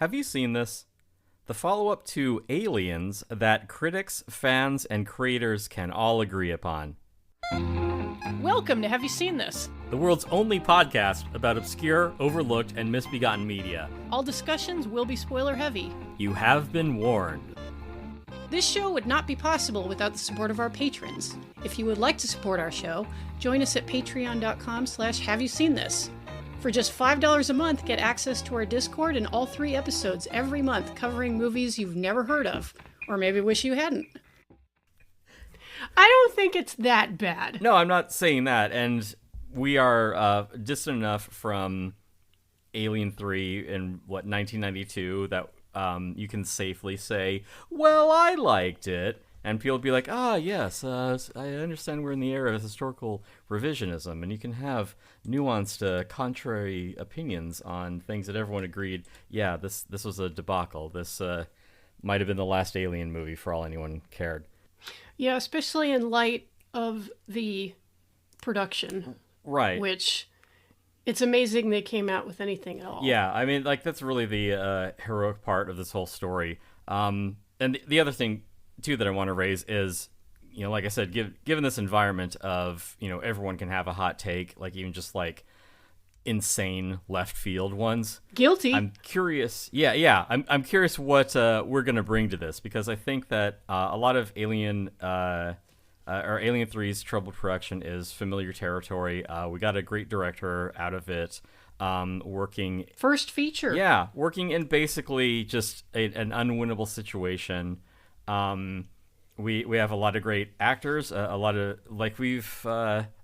Have you seen this? The follow-up to Aliens that critics, fans, and creators can all agree upon. Welcome to Have You Seen This? The world's only podcast about obscure, overlooked, and misbegotten media. All discussions will be spoiler heavy. You have been warned. This show would not be possible without the support of our patrons. If you would like to support our show, join us at patreon.com/HaveYouSeenThis. For just $5 a month, get access to our Discord and all 3 episodes every month covering movies you've never heard of, or maybe wish you hadn't. I don't think it's that bad. No, I'm not saying that, and we are distant enough from Alien 3 in, 1992 that you can safely say, well, I liked it. And people would be like, yes, I understand we're in the era of historical revisionism, and you can have nuanced, contrary opinions on things that everyone agreed, yeah, this was a debacle. This might have been the last Alien movie for all anyone cared. Yeah, especially in light of the production. Right. Which, it's amazing they came out with anything at all. Yeah, I mean, that's really the heroic part of this whole story. And the other thing too that I want to raise is, like I said, given this environment of, everyone can have a hot take, like even just like insane left field ones. Guilty. I'm curious. Yeah. I'm curious what we're gonna bring to this, because I think that a lot of Alien 3's troubled production is familiar territory. We got a great director out of it. Working first feature. Yeah, working in basically just an unwinnable situation. We have a lot of great actors, a lot of, like we've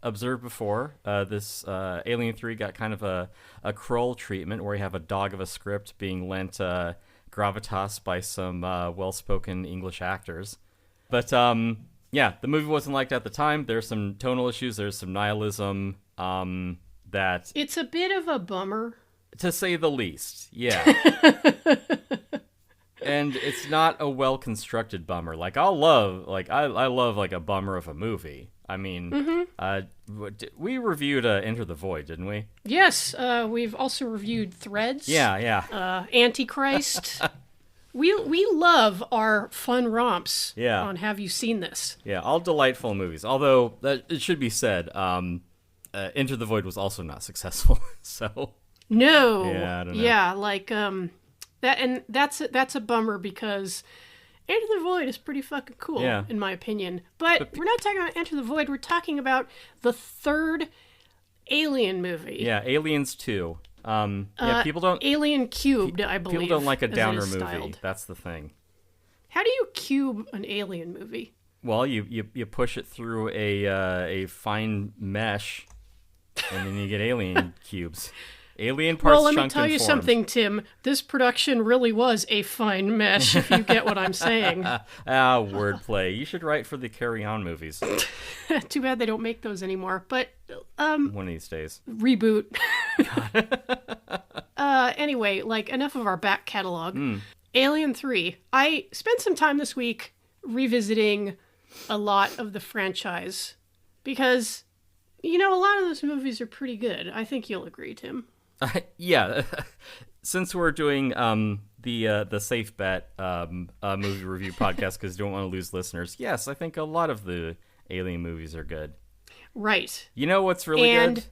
observed before, this Alien 3 got kind of a Kroll treatment where you have a dog of a script being lent gravitas by some well-spoken English actors. But yeah, the movie wasn't liked at the time. There's some tonal issues, there's some nihilism that... It's a bit of a bummer. To say the least, yeah. And it's not a well-constructed bummer. Like, I love like a bummer of a movie. I mean, we reviewed Enter the Void, didn't we? Yes, we've also reviewed Threads. Yeah. Antichrist. we love our fun romps. Yeah. On Have You Seen This? Yeah, all delightful movies. Although it should be said, Enter the Void was also not successful. So. No. Yeah, I don't know. Yeah, like that's a bummer, because Enter the Void is pretty fucking cool, in my opinion. But we're not talking about Enter the Void. We're talking about the third Alien movie. Yeah, Aliens 2. People don't... Alien Cubed, I believe. People don't like a downer movie. That's the thing. How do you cube an Alien movie? Well, you push it through a fine mesh, and then you get alien cubes. Alien parts. Well, let me chunked tell and you formed. something, Tim. This production really was a fine mesh, if you get what I'm saying. Wordplay. You should write for the Carry On movies. Too bad they don't make those anymore. But one of these days. Reboot. Anyway, like, enough of our back catalog. Alien 3. I spent some time this week revisiting a lot of the franchise, because, a lot of those movies are pretty good. I think you'll agree, Tim. Yeah, since we're doing the safe bet movie review podcast because you don't want to lose listeners, yes, I think a lot of the Alien movies are good. Right. You know what's really good?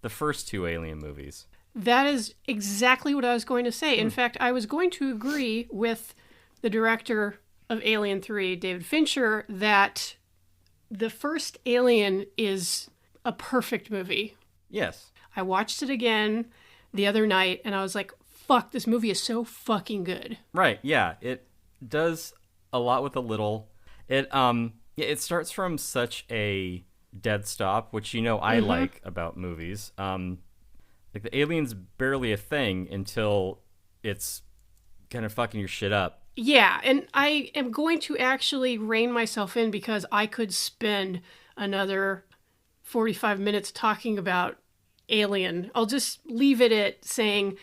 The first 2 Alien movies. That is exactly what I was going to say. In fact, I was going to agree with the director of Alien 3, David Fincher, that the first Alien is a perfect movie. Yes. I watched it again the other night, and I was like, fuck, this movie is so fucking good. Right, yeah. It does a lot with a little. It starts from such a dead stop, which I like about movies. Like, the alien's barely a thing until it's kind of fucking your shit up. Yeah, and I am going to actually rein myself in, because I could spend another 45 minutes talking about Alien. I'll just leave it at saying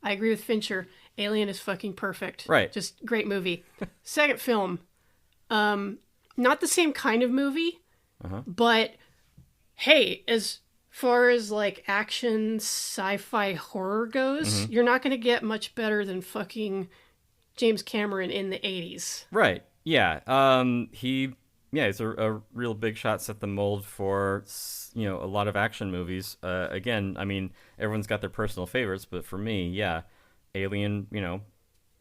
I agree with Fincher. Alien is fucking perfect. Right. Just great movie. Second film. Not the same kind of movie, but hey, as far as like action sci-fi horror goes, you're not going to get much better than fucking James Cameron in the 80s. Right. Yeah. He's a real big shot, set the mold for, a lot of action movies. Again, I mean, everyone's got their personal favorites, but for me, yeah, Alien,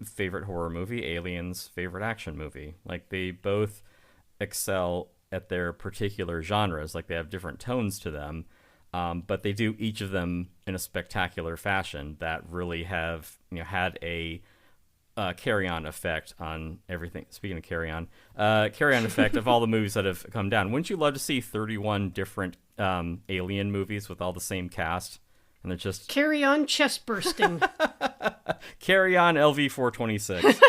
favorite horror movie, Aliens, favorite action movie. Like, they both excel at their particular genres. Like, they have different tones to them, but they do each of them in a spectacular fashion that really have, had a carry-on effect on everything. Speaking of carry-on effect of all the movies that have come down. Wouldn't you love to see 31 different Alien movies with all the same cast? And they're just... Carry on chest bursting. Carry on LV-426.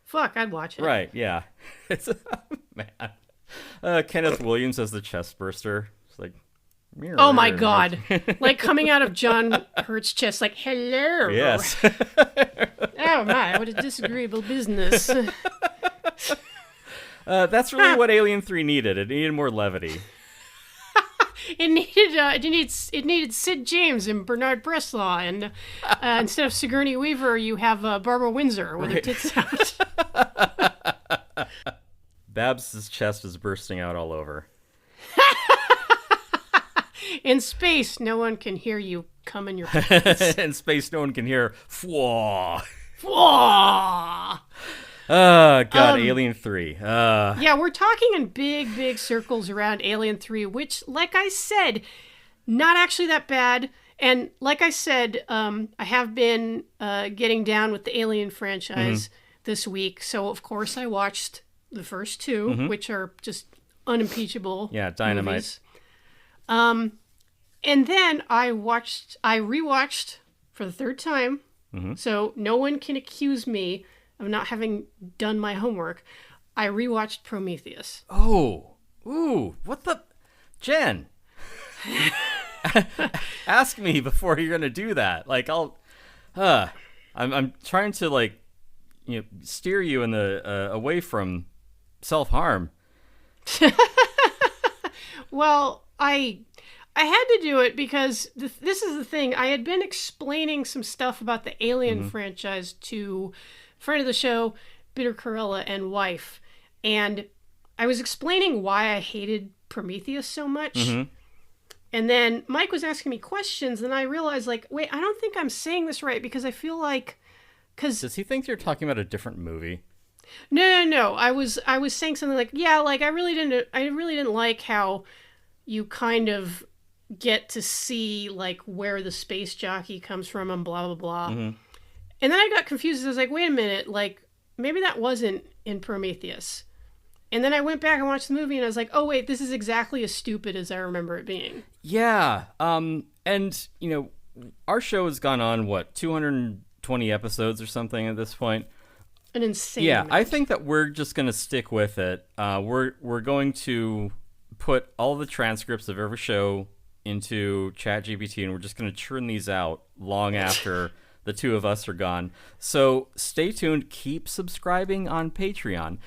Fuck, I'd watch it. Right, yeah. It's man. Kenneth Williams as the chest burster. It's like... Oh my god. Like coming out of John Hurt's chest, like, hello. Yes. Oh my, what a disagreeable business. That's really what Alien 3 needed. It needed more levity. It needed Sid James and Bernard Bresslaw, and instead of Sigourney Weaver, you have Barbara Windsor with her tits out. Babs' chest is bursting out all over. In space, no one can hear you come in your pants. In space, no one can hear fwaw. Fwaw! Oh, God, Alien 3. Yeah, we're talking in big circles around Alien 3, which, like I said, not actually that bad. And like I said, I have been getting down with the Alien franchise this week. So, of course, I watched the first two, which are just unimpeachable. Yeah, dynamite. Movies. And then I rewatched for the third time. So no one can accuse me of not having done my homework. I rewatched Prometheus. Oh, ooh, what the... Jen, ask me before you're gonna do that. Like, I'm trying to, like, steer you in the away from self-harm. Well, I had to do it because this is the thing. I had been explaining some stuff about the Alien franchise to friend of the show, Bitter Corella, and wife. And I was explaining why I hated Prometheus so much. And then Mike was asking me questions, and I realized, like, wait, I don't think I'm saying this right because I feel like... Does he think you're talking about a different movie? No. I was saying something like, yeah, like, I really didn't like how you kind of get to see, like, where the space jockey comes from and blah, blah, blah. And then I got confused. I was like, wait a minute, like, maybe that wasn't in Prometheus. And then I went back and watched the movie, and I was like, oh, wait, this is exactly as stupid as I remember it being. Yeah. And, our show has gone on, 220 episodes or something at this point? An insane amount. I amount. think that we're just going to stick with it. We're going to put all the transcripts of every show into ChatGPT, and we're just going to churn these out long after the two of us are gone. So stay tuned. Keep subscribing on Patreon.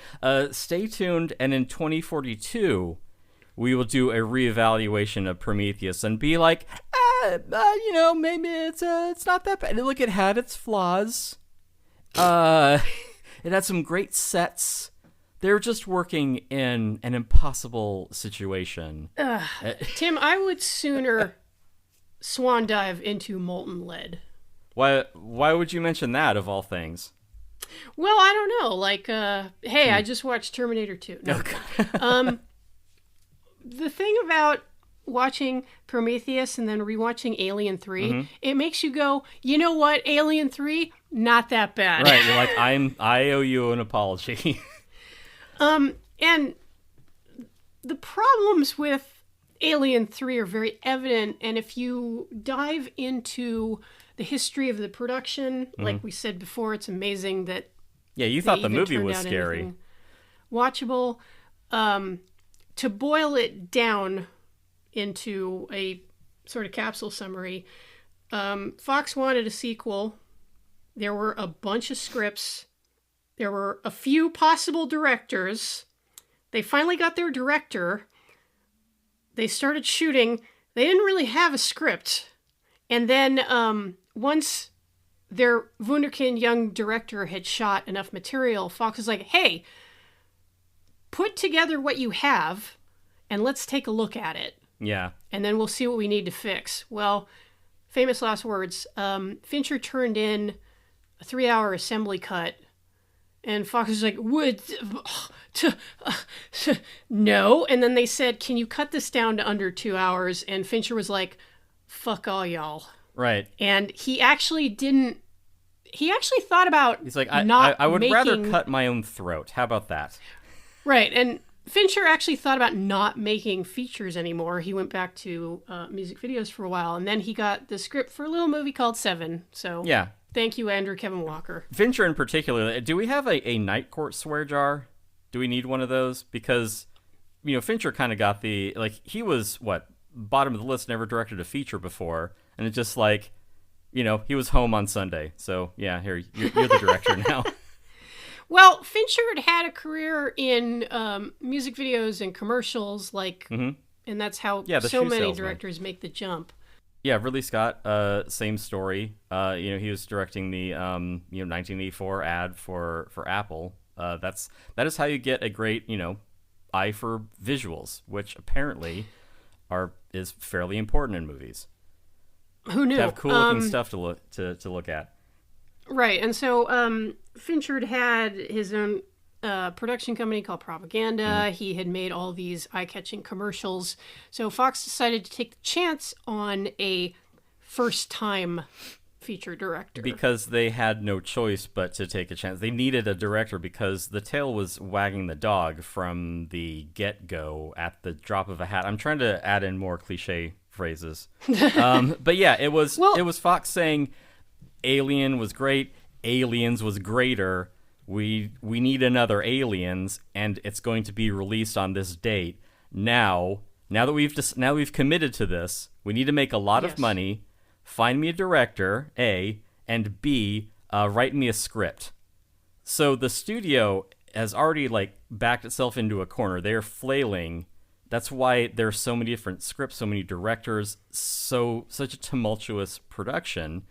Stay tuned, and in 2042, we will do a reevaluation of Prometheus and be like, maybe it's not that bad. Look, it had its flaws. It had some great sets. They're just working in an impossible situation. Tim, I would sooner swan dive into molten lead. Why would you mention that, of all things? Well, I don't know. Like, hey, I just watched Terminator 2. No. The thing about watching Prometheus and then rewatching Alien 3, it makes you go, you know what, Alien 3, not that bad. Right, you're like, I owe you an apology. And the problems with Alien 3 are very evident, and if you dive into the history of the production, like we said before, it's amazing that you thought the movie was scary. Watchable. To boil it down into a sort of capsule summary, Fox wanted a sequel. There were a bunch of scripts. There were a few possible directors. They finally got their director. they started shooting. They didn't really have a script. And then once their wunderkind young director had shot enough material, Fox was like, hey, put together what you have and let's take a look at it. Yeah. And then we'll see what we need to fix. Well, famous last words. Fincher turned in a 3-hour assembly cut, and Fox was like, no. And then they said, can you cut this down to under 2 hours? And Fincher was like, fuck all y'all. Right. And he actually thought about He's like, I would rather cut my own throat. How about that? Right. And Fincher actually thought about not making features anymore. He went back to music videos for a while, and then he got the script for a little movie called Seven. So yeah. Thank you, Andrew Kevin Walker. Fincher in particular, do we have a Night Court swear jar? Do we need one of those? Because, Fincher kind of got he was, bottom of the list, never directed a feature before, and it's just he was home on Sunday. So, yeah, here, you're the director now. Well, Fincher had a career in music videos and commercials, and that's how so many directors make the jump. Yeah, Ridley Scott, same story. He was directing the 1984 ad for Apple. That is how you get a great eye for visuals, which apparently is fairly important in movies. Who knew? To have cool looking stuff to look at. Right, and so Fincher had his own production company called Propaganda. Mm-hmm. He had made all these eye-catching commercials. So Fox decided to take the chance on a first-time feature director. Because they had no choice but to take a chance. They needed a director because the tail was wagging the dog from the get-go at the drop of a hat. I'm trying to add in more cliche phrases. But yeah, it was Fox saying Alien was great, Aliens was greater. We need another Aliens, and it's going to be released on this date. Now that we've committed to this, we need to make a lot of money. Find me a director, A, and B, write me a script. So the studio has already backed itself into a corner. They're flailing. That's why there's so many different scripts, so many directors, such a tumultuous production,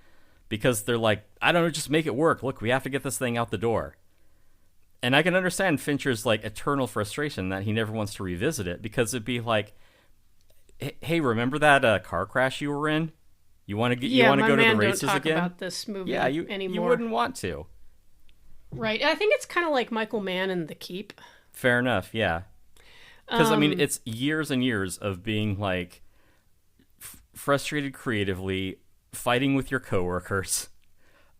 because they're like, I don't know, just make it work. Look, we have to get this thing out the door. And I can understand Fincher's eternal frustration that he never wants to revisit it, because it'd be like, hey, remember that car crash you were in? You want to go to the races don't talk again? About this movie anymore. You wouldn't want to. Right. I think it's kind of like Michael Mann and The Keep. Fair enough. Yeah. Because it's years and years of being frustrated creatively, fighting with your coworkers.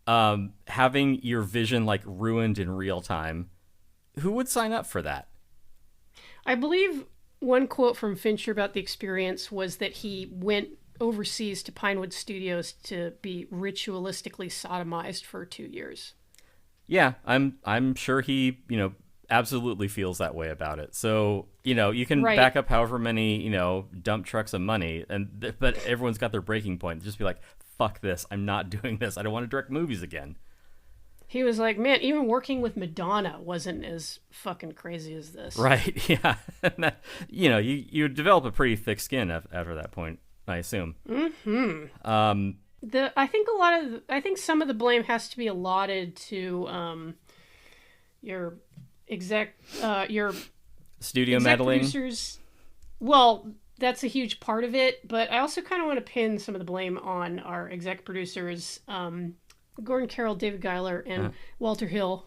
Having your vision ruined in real time. Who would sign up for that? I believe one quote from Fincher about the experience was that he went overseas to Pinewood Studios to be ritualistically sodomized for 2 years. Yeah, I'm sure he, absolutely feels that way about it. So, you can back up however many, dump trucks of money, but everyone's got their breaking point. Just be like, fuck this, I'm not doing this. I don't want to direct movies again. He was like, man, even working with Madonna wasn't as fucking crazy as this. Right, yeah. You develop a pretty thick skin after that point, I assume. Mm-hmm. I think some of the blame has to be allotted to your studio meddling. Producers. Well, that's a huge part of it, but I also kind of want to pin some of the blame on our exec producers, Gordon Carroll, David Giler, and Walter Hill.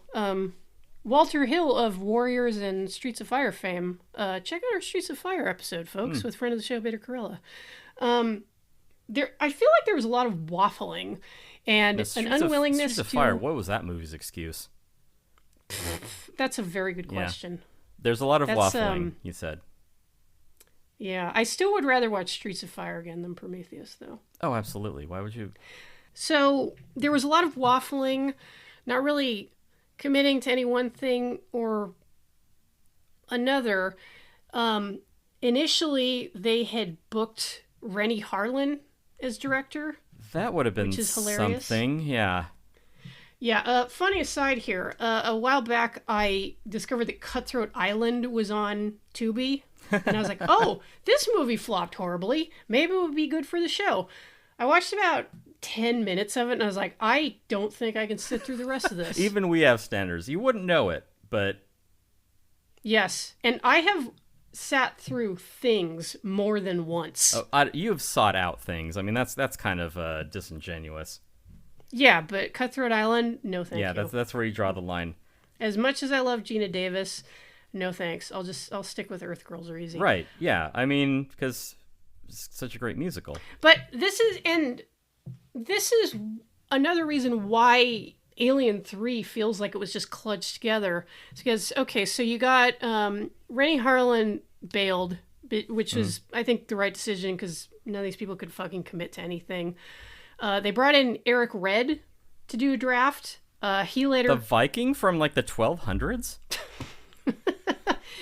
Walter Hill of Warriors and Streets of Fire fame. Check out our Streets of Fire episode, folks, with friend of the show, Beta Corella. I feel like there was a lot of waffling and an unwillingness Streets of Fire. What was that movie's excuse? That's a very good question. Yeah. There's a lot of waffling, you said. Yeah, I still would rather watch Streets of Fire again than Prometheus, though. Oh, absolutely. Why would you? So there was a lot of waffling, not really committing to any one thing or another. Initially, they had booked Rennie Harlin as director. That would have been something, yeah. Yeah, funny aside here. A while back, I discovered that Cutthroat Island was on Tubi. And I was like, oh, this movie flopped horribly. Maybe it would be good for the show. I watched about 10 minutes of it, and I was like, I don't think I can sit through the rest of this. Even we have standards. You wouldn't know it, but... Yes, and I have sat through things more than once. Oh, you have sought out things. I mean, that's kind of disingenuous. Yeah, but Cutthroat Island, no thank you. Yeah, that's where you draw the line. As much as I love Gina Davis, no thanks. I'll stick with Earth Girls Are Easy. Right, yeah. I mean, because it's such a great musical. But this is another reason why Alien 3 feels like it was just clutched together. It's because, okay, so you got Rennie Harlan bailed, which was, I think, the right decision because none of these people could fucking commit to anything. They brought in Eric Red to do a draft. He later... The Viking from, like, the 1200s?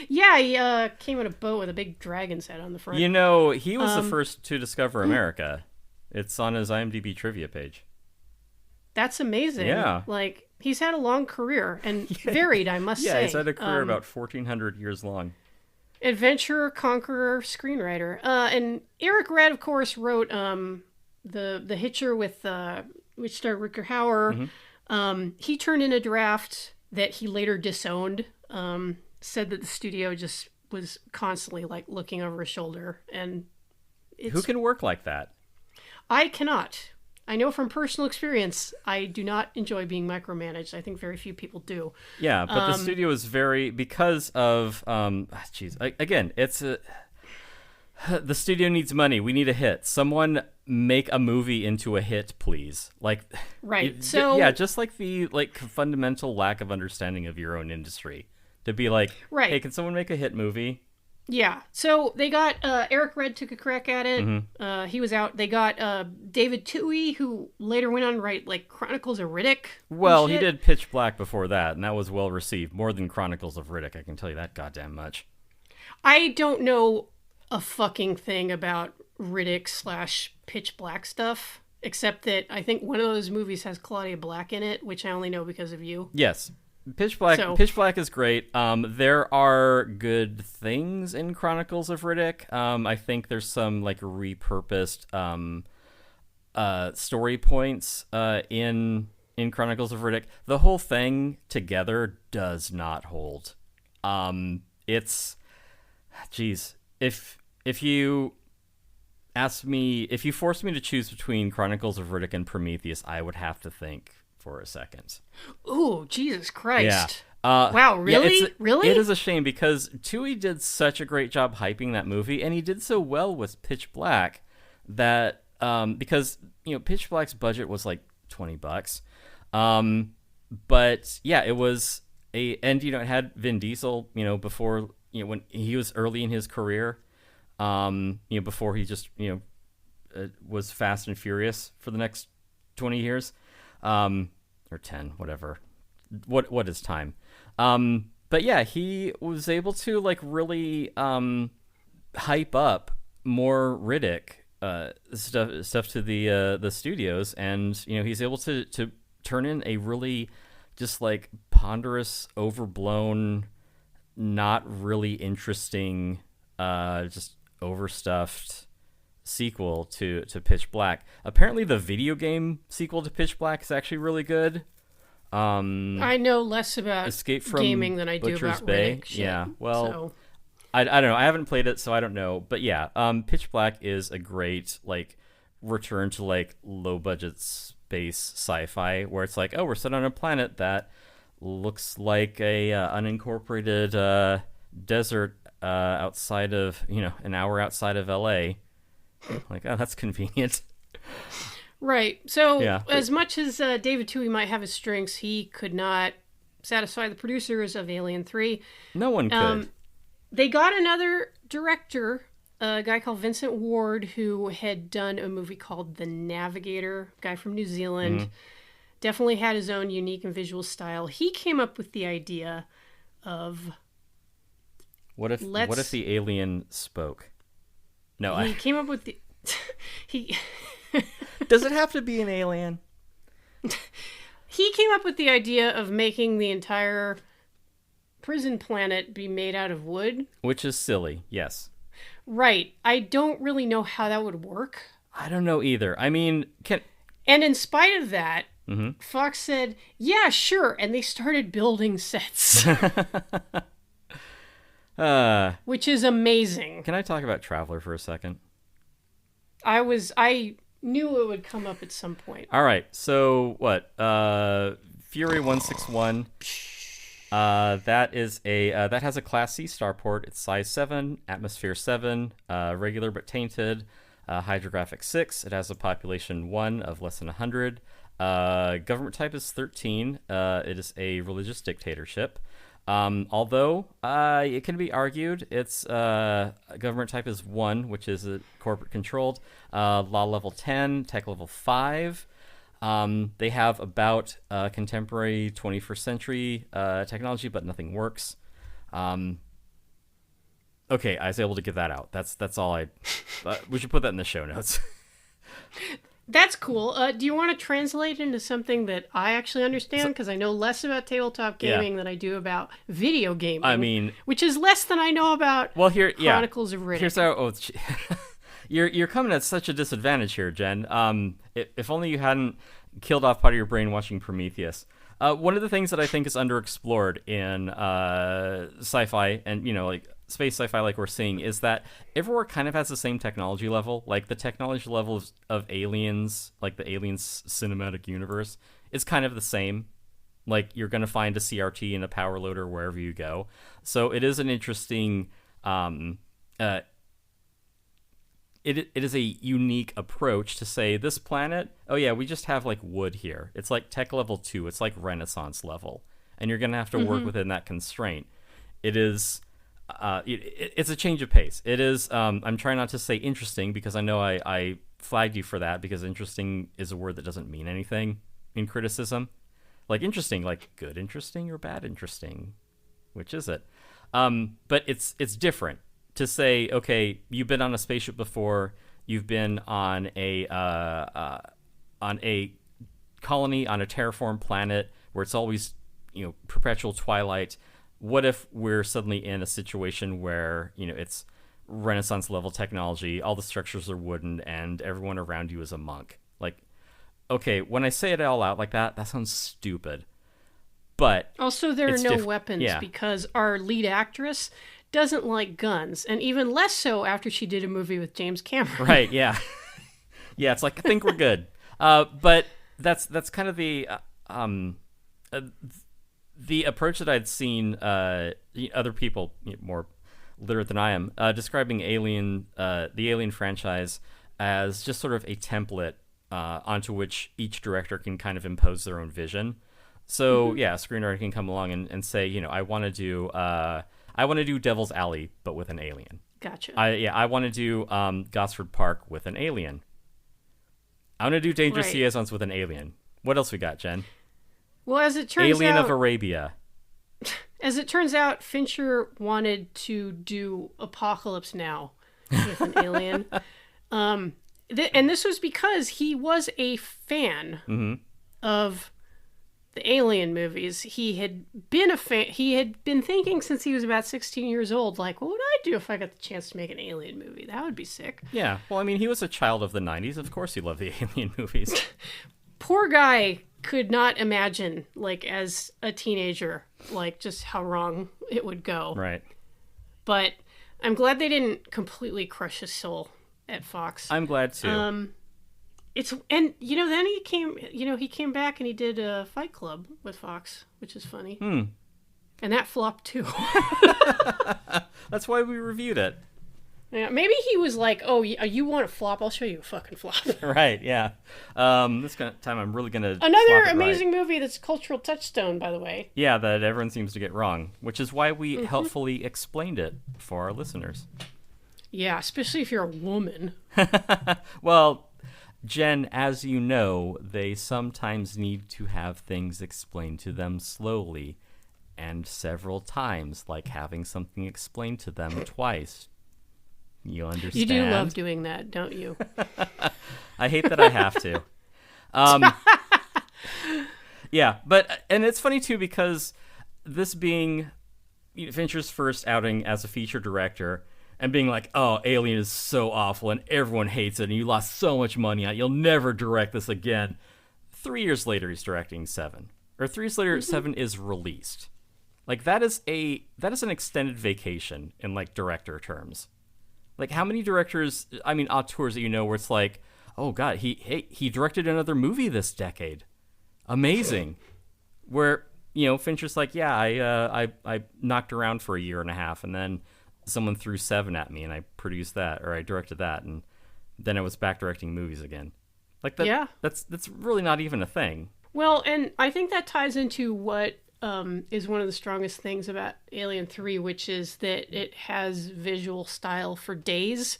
Yeah, he came in a boat with a big dragon's head on the front. You know, he was the first to discover America. It's on his IMDb trivia page. That's amazing. Yeah. Like, he's had a long career, and varied, I must say. Yeah, he's had a career about 1,400 years long. Adventurer, conqueror, screenwriter. And Eric Red, of course, wrote the Hitcher with which starred Rutger Hauer. Mm-hmm. He turned in a draft that he later disowned. Said that the studio just was constantly like looking over his shoulder, and who can work like that? I cannot. I know from personal experience, I do not enjoy being micromanaged. I think very few people do. Yeah, but the studio is very, because of again, it's the studio needs money. We need a hit. Someone make a movie into a hit, please. Like, right. Just like the fundamental lack of understanding of your own industry. To be like, right. Hey, can someone make a hit movie? Yeah. So they got Eric Red took a crack at it. Mm-hmm. He was out. They got David Toohey, who later went on to write like Chronicles of Riddick. Well, he did Pitch Black before that, and that was well received. More than Chronicles of Riddick, I can tell you that goddamn much. I don't know a fucking thing about Riddick / Pitch Black stuff, except that I think one of those movies has Claudia Black in it, which I only know because of you. Yes. Pitch Black is great. There are good things in Chronicles of Riddick. I think there's some like repurposed story points in Chronicles of Riddick. The whole thing together does not hold. If you ask me, if you force me to choose between Chronicles of Riddick and Prometheus, I would have to think for a second. Ooh, Jesus Christ. Yeah. Wow, really? Yeah, really? It is a shame because Toohey did such a great job hyping that movie, and he did so well with Pitch Black that because Pitch Black's budget was like $20. But yeah, it was and it had Vin Diesel, before, when he was early in his career, before he just, was Fast and Furious for the next 20 years. Or 10, whatever. What is time? But yeah, he was able to like really hype up more Riddick stuff to the studios, and he's able to turn in a really just like ponderous, overblown, not really interesting, just overstuffed sequel to Pitch Black. Apparently the video game sequel to Pitch Black is actually really good. I know less about Escape from gaming than I do Butcher's about Bay. Riddick shit, Yeah, well, so. I don't know. I haven't played it, so I don't know. But yeah, Pitch Black is a great like return to like low budget space sci-fi where it's like, oh, we're set on a planet that looks like a unincorporated desert outside of an hour outside of LA. Like, oh, that's convenient. Right. So, Yeah. as much as David Toohey might have his strengths, he could not satisfy the producers of Alien 3. No one could. They got another director, a guy called Vincent Ward, who had done a movie called The Navigator, a guy from New Zealand. Definitely had his own unique and visual style. He came up with the idea of... What if the alien spoke? No, He came up with the... he... Does it have to be an alien? He came up with the idea of making the entire prison planet be made out of wood. Which is silly, yes. Right. I don't really know how that would work. I don't know either. I mean, And in spite of that, Fox said, yeah, sure. And they started building sets. Which is amazing. Can I talk about Traveler for a second? I knew it would come up at some point. All right. So what? Fury 161. That has a Class C starport. It's size 7, atmosphere 7, regular but tainted, hydrographic 6. It has a population 1 of less than 100. Government type is 13. It is a religious dictatorship. Although it can be argued its government type is 1, which is a corporate controlled, law level 10, tech level 5. They have about contemporary 21st century technology, but nothing works. Okay, I was able to get that out. That's all I. We should put that in the show notes. That's cool. Do you want to translate into something that I actually understand? Because I know less about tabletop gaming than I do about video gaming. I mean, which is less than I know about Chronicles of Riddick. Here's how. You're coming at such a disadvantage here, Jen. If only you hadn't killed off part of your brain watching Prometheus. One of the things that I think is underexplored in sci-fi and like space sci-fi, like we're seeing, is that everywhere kind of has the same technology level. Like the technology level of Aliens, like the Aliens cinematic universe, is kind of the same. Like you're going to find a CRT and a power loader wherever you go. So it is an interesting. It is a unique approach to say this planet, oh yeah, we just have like wood here. It's like tech level 2. It's like Renaissance level. And you're going to have to work within that constraint. It is, it's a change of pace. It is, I'm trying not to say interesting because I know I flagged you for that because interesting is a word that doesn't mean anything in criticism. Like interesting, like good interesting or bad interesting. Which is it? But it's different. To say, okay, you've been on a spaceship before, you've been on a colony on a terraformed planet where it's always perpetual twilight. What if we're suddenly in a situation where it's Renaissance level technology, all the structures are wooden, and everyone around you is a monk? Like, okay, when I say it all out like that sounds stupid. But also, there are no weapons because our lead actress doesn't like guns, and even less so after she did a movie with James Cameron. Right, yeah. Yeah, it's like, I think we're good. But that's kind of the approach that I'd seen other people more literate than I am describing the Alien franchise as just sort of a template onto which each director can kind of impose their own vision. So, yeah, a screenwriter can come along and say, I want to do Devil's Alley, but with an alien. Gotcha. I want to do Gosford Park with an alien. I want to do Dangerous Liaisons with an alien. What else we got, Jen? Well, as it turns Alien out... of Arabia. As it turns out, Fincher wanted to do Apocalypse Now with an alien. And this was because he was a fan of the Alien movies. He had been a fan. He had been thinking since he was about 16 years old, like, what would I do if I got the chance to make an Alien movie? That would be sick. Yeah. Well, I mean, he was a child of the 90s. Of course he loved the Alien movies. Poor guy could not imagine, like, as a teenager, like, just how wrong it would go. Right. But I'm glad they didn't completely crush his soul at Fox. I'm glad, too. Then he came back and he did a Fight Club with Fox, which is funny. And that flopped too. That's why we reviewed it. Yeah, maybe he was like, "Oh, you want a flop? I'll show you a fucking flop." Right? Yeah. This time I'm really gonna. Another amazing movie that's a cultural touchstone, by the way. Yeah, that everyone seems to get wrong, which is why we helpfully explained it for our listeners. Yeah, especially if you're a woman. Well, Jen, as you know, they sometimes need to have things explained to them slowly and several times, like having something explained to them twice. You understand? You do love doing that, don't you? I hate that I have to. Yeah, and it's funny too because this being Fincher's first outing as a feature director and being like, "Oh, Alien is so awful and everyone hates it and you lost so much money on it. You'll never direct this again." 3 years later, he's directing Seven, or 3 years later, Seven is released. Like that is an extended vacation in like director terms. Like how many directors, I mean, auteurs that you know where it's like, oh god, he directed another movie this decade, amazing. Where Fincher's like, yeah, I knocked around for a year and a half, and then someone threw Seven at me, and I produced that, or I directed that, and then I was back directing movies again. Like that. Yeah. That's really not even a thing. Well, and I think that ties into what is one of the strongest things about Alien 3, which is that it has visual style for days.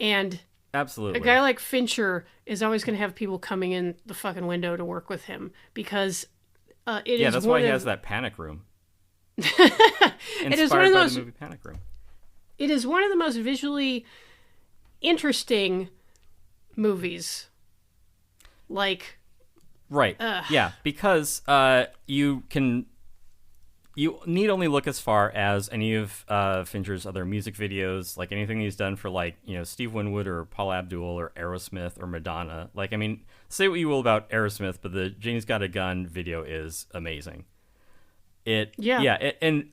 And absolutely, a guy like Fincher is always going to have people coming in the fucking window to work with him because that's why he has that Panic Room. It is one of those, the movie Panic Room. It is one of the most visually interesting movies. Like, right. Yeah, because you need only look as far as any of Fincher's other music videos, like anything he's done for like, Steve Winwood or Paul Abdul or Aerosmith or Madonna. Like, I mean, say what you will about Aerosmith, but the Jane's Got a Gun video is amazing. And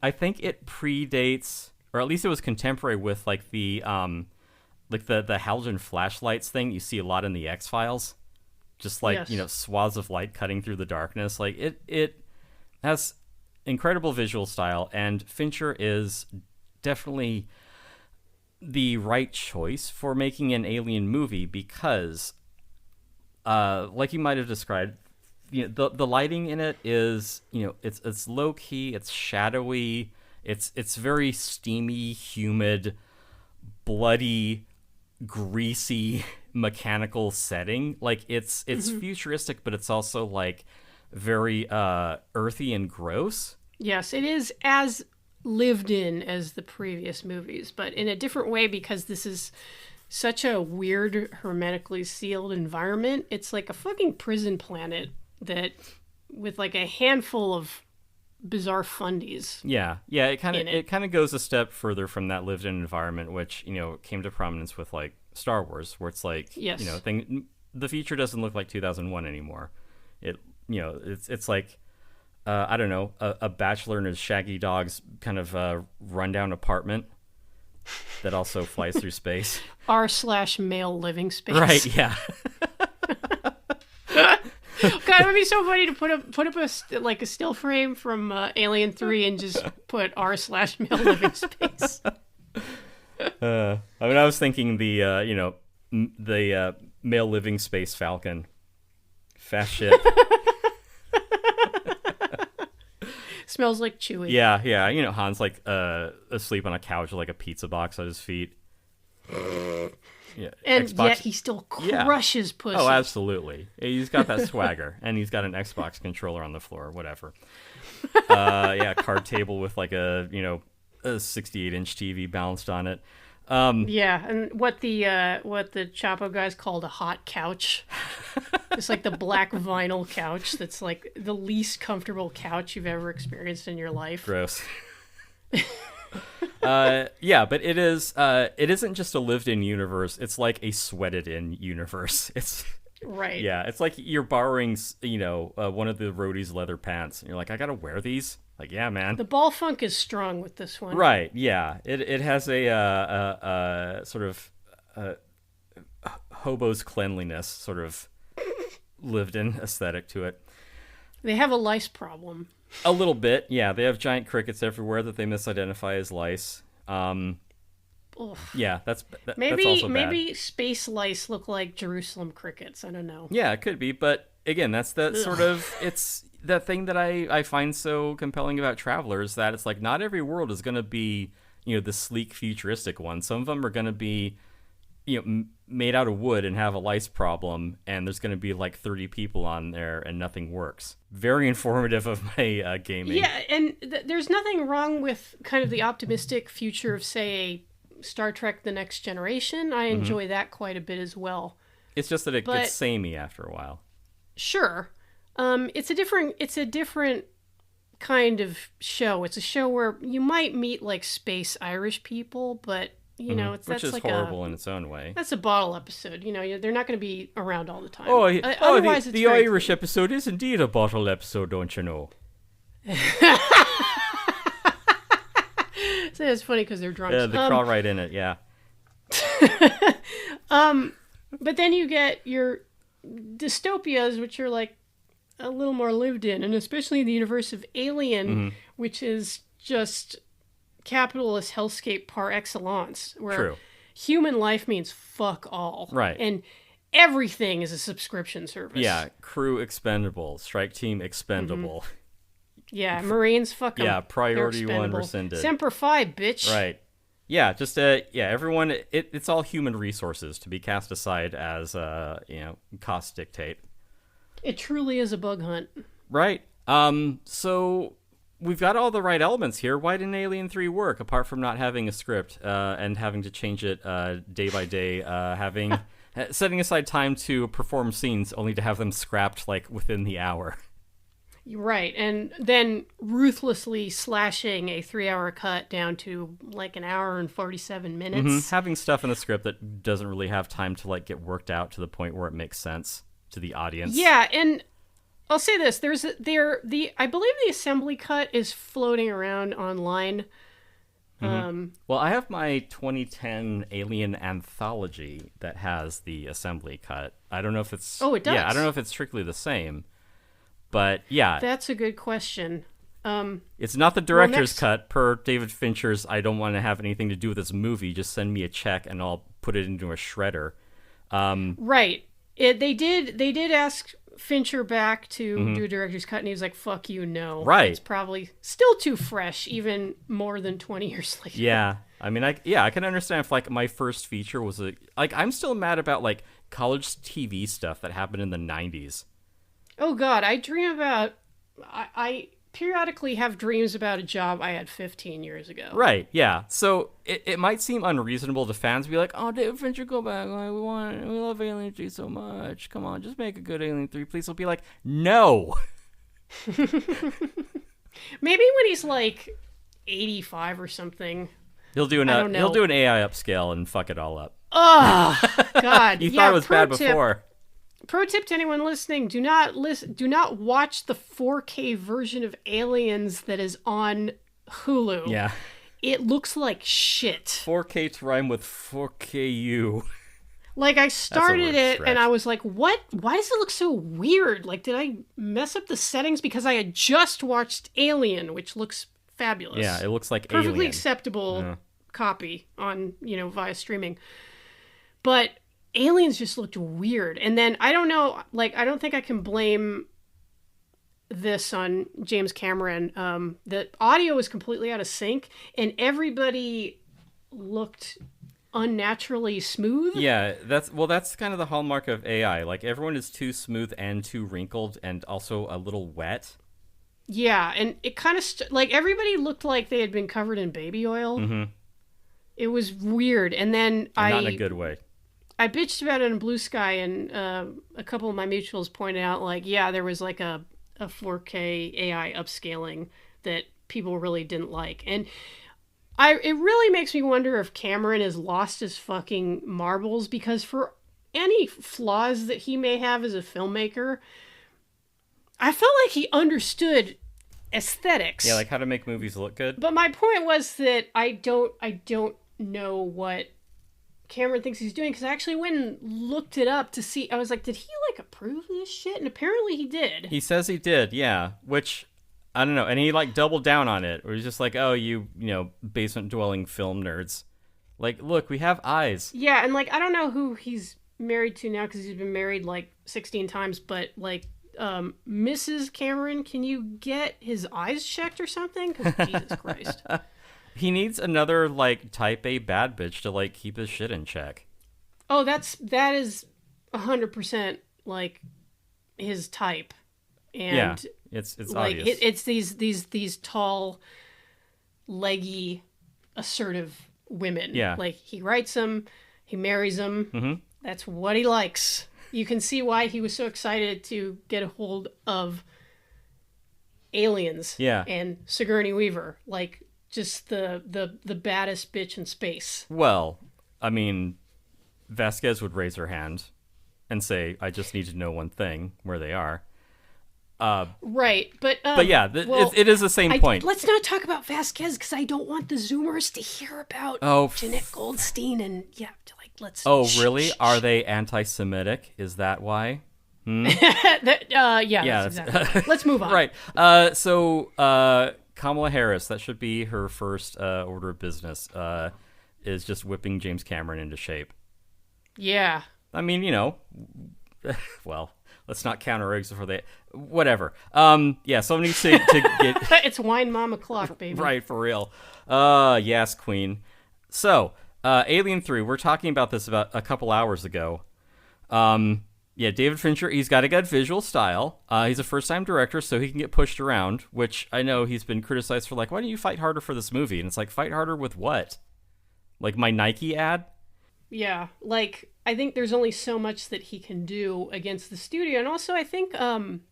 I think it predates, or at least it was contemporary with like the halogen flashlights thing you see a lot in the X-Files. Just like, swaths of light cutting through the darkness. Like it has incredible visual style, and Fincher is definitely the right choice for making an Alien movie because, like you might have described, the lighting in it is, it's low key, it's shadowy, it's very steamy, humid, bloody, greasy, mechanical setting. Like it's futuristic, but it's also like very earthy and gross. Yes, it is as lived in as the previous movies, but in a different way because this is such a weird, hermetically sealed environment. It's like a fucking prison planet that with like a handful of bizarre fundies. Yeah. It kind of goes a step further from that lived-in environment, which came to prominence with like Star Wars, where it's like the future doesn't look like 2001 anymore. It's like I don't know, a bachelor in his shaggy dog's kind of rundown apartment that also flies through space. R/male living space. Right. Yeah. God, it would be so funny to put up a still frame from Alien 3 and just put R/male living space. I mean, I was thinking the male living space Falcon. Fast shit. Smells like Chewie. Yeah. Han's like asleep on a couch with like a pizza box at his feet. Yeah, and Xbox, yet he still crushes pussy. Oh, absolutely. He's got that swagger, and he's got an Xbox controller on the floor, whatever. Card table with like a 68-inch TV balanced on it. And what the Chapo guys called a hot couch. It's like the black vinyl couch that's like the least comfortable couch you've ever experienced in your life. Gross. But it isn't just a lived-in universe. It's like a sweated-in universe. It's right. Yeah, it's like you're borrowing, one of the roadie's leather pants, and you're like, I gotta wear these. Like, yeah, man. The ball funk is strong with this one. Right. Yeah. It has a sort of hobo's cleanliness sort of lived-in aesthetic to it. They have a lice problem. A little bit, yeah. They have giant crickets everywhere that they misidentify as lice. Yeah, that's also bad. Maybe space lice look like Jerusalem crickets. I don't know. Yeah, it could be, but again, that's that sort of it's that thing that I find so compelling about Travelers, that it's like not every world is going to be the sleek futuristic one. Some of them are going to be made out of wood and have a lice problem, and there's going to be like 30 people on there and nothing works. Very informative of my gaming. Yeah, and there's nothing wrong with kind of the optimistic future of, say, Star Trek The Next Generation. I enjoy that quite a bit as well. It's just that it gets samey after a while. Sure. It's a different kind of show. It's a show where you might meet like space Irish people, but you know, which that's is like horrible in its own way. That's a bottle episode. You know, they're not going to be around all the time. Otherwise, the Irish episode is indeed a bottle episode, don't you know? So it's funny because they're drunk. Yeah, they crawl right in it. Yeah. But then you get your dystopias, which are like a little more lived in, and especially in the universe of Alien, which is just capitalist hellscape par excellence, where True. human life means fuck all. Right. And everything is a subscription service. Yeah, crew expendable, strike team expendable. Yeah, Marines, fuck 'em. Yeah, priority They're one expendable. rescinded. Semper Fi, bitch. Right. Yeah, just everyone. It's all human resources to be cast aside as costs dictate. It truly is a bug hunt. Right. So we've got all the right elements here. Why didn't Alien 3 work, apart from not having a script and having to change it day by day, setting aside time to perform scenes only to have them scrapped like within the hour? Right, and then ruthlessly slashing a 3-hour cut down to like an hour and 47 minutes. Having stuff in the script that doesn't really have time to like get worked out to the point where it makes sense to the audience. Yeah, and I'll say this: I believe the assembly cut is floating around online. Well, I have my 2010 Alien anthology that has the assembly cut. I don't know if it's it does. Yeah, I don't know if it's strictly the same. But yeah, that's a good question. It's not the director's cut per David Fincher's. I don't want to have anything to do with this movie. Just send me a check and I'll put it into a shredder. Right. They did ask Fincher back to do a director's cut, and he was like, "Fuck you, no." Right. It's probably still too fresh, even more than 20 years later. Yeah. I mean, I can understand if like my first feature was I'm still mad about like college TV stuff that happened in the 90s. Oh God, I dream about. I periodically have dreams about a job I had 15 years ago. Right, yeah. So it might seem unreasonable to fans to be like, "Oh, David Fincher, go back. We love Alien 3 so much. Come on, just make a good Alien 3, please." He'll be like, "No." Maybe when he's like 85 or something. He'll do an AI upscale and fuck it all up. Oh God! You thought it was bad before. Pro tip to anyone listening: do not watch the 4K version of Aliens that is on Hulu. Yeah, it looks like shit. 4K to rhyme with 4KU. Like I started it and I was like, "What? Why does it look so weird? Like, did I mess up the settings?" Because I had just watched Alien, which looks fabulous. Yeah, it looks like perfectly Alien. Acceptable copy on via streaming, but Aliens just looked weird. And then I don't know, like I don't think I can blame this on James Cameron. The audio was completely out of sync and everybody looked unnaturally smooth. Yeah, that's kind of the hallmark of AI. Like everyone is too smooth and too wrinkled and also a little wet. Yeah, and it kind of like everybody looked like they had been covered in baby oil. Mm-hmm. It was weird. And then not in a good way. I bitched about it in Blue Sky, and a couple of my mutuals pointed out, like, yeah, there was like a 4K AI upscaling that people really didn't like. And it really makes me wonder if Cameron has lost his fucking marbles, because for any flaws that he may have as a filmmaker, I felt like he understood aesthetics. Yeah, like how to make movies look good. But my point was that I don't know what Cameron thinks he's doing, because I actually went and looked it up to see. I was like, did he like approve this shit? And apparently he did. He says he did, yeah. Which I don't know, and he like doubled down on it. Where he's just like, "Oh, you basement dwelling film nerds, like, look, we have eyes." Yeah, and like I don't know who he's married to now, because he's been married like 16 times. But like, Mrs. Cameron, can you get his eyes checked or something? Because Jesus Christ. He needs another, like, type A bad bitch to, like, keep his shit in check. Oh, that is 100%, like, his type. And yeah, it's like, obvious. It's these tall, leggy, assertive women. Yeah. Like, he writes them, he marries them. Mm-hmm. That's what he likes. You can see why he was so excited to get a hold of Aliens Yeah. and Sigourney Weaver, like just the baddest bitch in space. Well, I mean, Vasquez would raise her hand and say, "I just need to know one thing: where they are." Right, but yeah, it is the same point. Let's not talk about Vasquez because I don't want the Zoomers to hear about Jeanette Goldstein and let's. Oh, really? Are they anti-Semitic? Is that why? That's exactly. Let's move on. Right. So Kamala Harris, that should be her first order of business, is just whipping James Cameron into shape. Yeah. I mean, well, let's not count our eggs before they... Whatever. Someone needs to get... It's wine mama clock, baby. Right, for real. Yes, queen. So, Alien 3, we're talking about this about a couple hours ago. David Fincher, he's got a good visual style. He's a first-time director, so he can get pushed around, which I know he's been criticized for, why don't you fight harder for this movie? And it's fight harder with what? Like my Nike ad? Yeah, I think there's only so much that he can do against the studio. And also, I think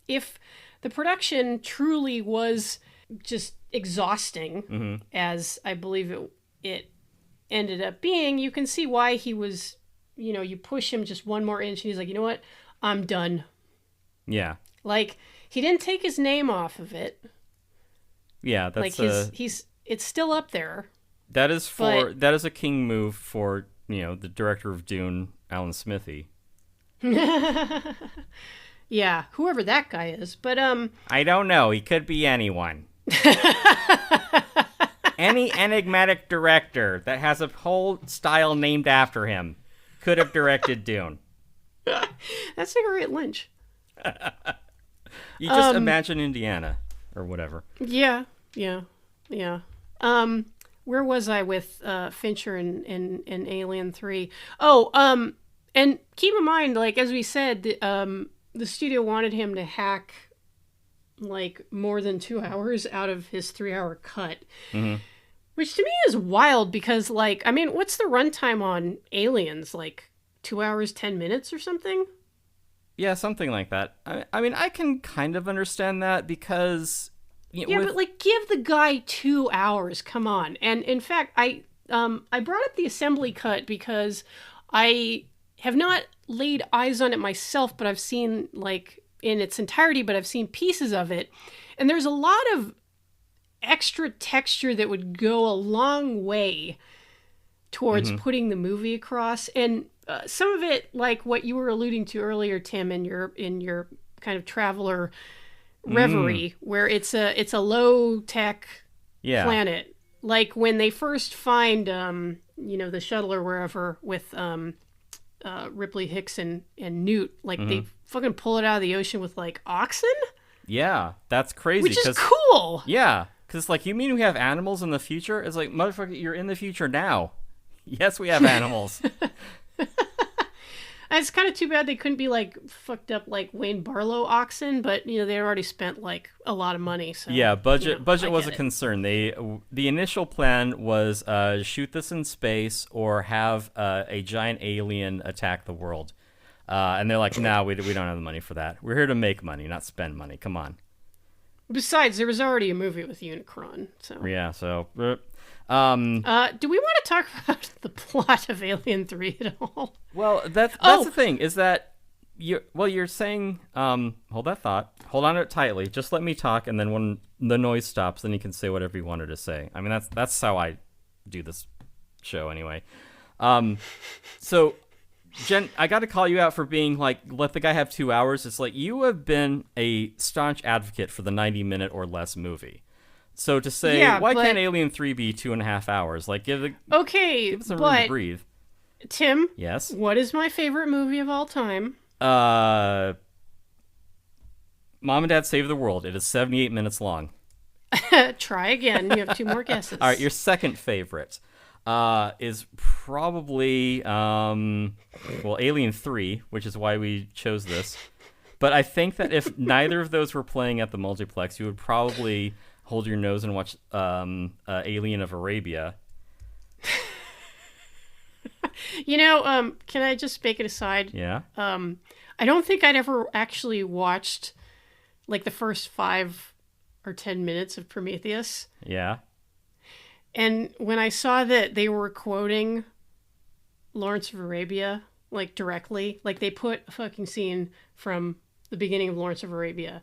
if the production truly was just exhausting, as I believe it ended up being, you can see why he was... you push him just one more inch and he's like, you know what? I'm done. Yeah. He didn't take his name off of it. Yeah, that's it's still up there. That is a king move for, the director of Dune, Alan Smithy. Yeah, whoever that guy is. But I don't know. He could be anyone. Any enigmatic director that has a whole style named after him could have directed Dune. That's Cigarette Lynch. You just imagine Indiana or whatever. Yeah. Where was I with Fincher and Alien 3? Oh, and keep in mind, as we said, the studio wanted him to hack more than 2 hours out of his 3-hour cut. Mm-hmm. Which to me is wild because, what's the runtime on Aliens? 2 hours, 10 minutes or something? Yeah, something like that. I can kind of understand that because... but give the guy 2 hours. Come on. And in fact, I brought up the assembly cut because I have not laid eyes on it myself, but I've seen, in its entirety, but I've seen pieces of it. And there's a lot of extra texture that would go a long way towards putting the movie across. And some of it, like what you were alluding to earlier, Tim, in your kind of traveler reverie, where it's a low tech planet. Like when they first find the shuttle or wherever with Ripley Hicks and Newt, they fucking pull it out of the ocean with oxen. Yeah, that's crazy. Which is cool. Yeah, because you mean we have animals in the future? It's motherfucker, you're in the future now. Yes, we have animals. It's kind of too bad they couldn't be fucked up Wayne Barlow oxen, but they already spent a lot of money. So yeah, budget was a concern. The initial plan was shoot this in space or have a giant alien attack the world, and they're like, "No, we don't have the money for that. We're here to make money, not spend money. Come on." Besides, there was already a movie with Unicron, so yeah. So, do we want to talk about the plot of Alien 3 at all? Well, that's the thing, is that you're saying, hold that thought, hold on to it tightly, just let me talk, and then when the noise stops, then you can say whatever you wanted to say. I mean, that's how I do this show anyway. So, Jen, I got to call you out for being let the guy have 2 hours. It's you have been a staunch advocate for the 90-minute or less movie. So to say, why can't Alien 3 be 2.5 hours? Give us some room to breathe. Tim? Yes? What is my favorite movie of all time? Mom and Dad Save the World. It is 78 minutes long. Try again. You have 2 more guesses. All right, your second favorite is probably, Alien 3, which is why we chose this. But I think that if neither of those were playing at the multiplex, you would probably hold your nose and watch Alien of Arabia. Can I just make it aside? Yeah. I don't think I'd ever actually watched the first 5 or 10 minutes of Prometheus. Yeah. And when I saw that they were quoting Lawrence of Arabia, like directly, like they put a fucking scene from the beginning of Lawrence of Arabia.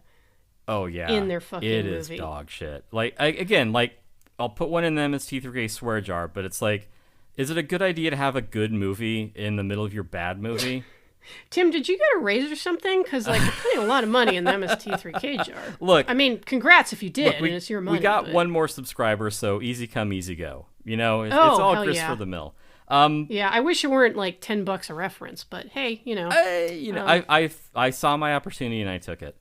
Oh yeah. In their fucking movie. It is dog shit. Like again, like I'll put one in the MST3K swear jar, but it's like, is it a good idea to have a good movie in the middle of your bad movie? Tim, did you get a raise or something? Because like you're putting a lot of money in the MST3K jar. Look, I mean, congrats if you did. Look, and it's your money. We got but... one more subscriber, so easy come, easy go. You know, it's Oh, all hell grist yeah. for the mill. Yeah, I wish it weren't like $10 a reference, but hey, I saw my opportunity and I took it.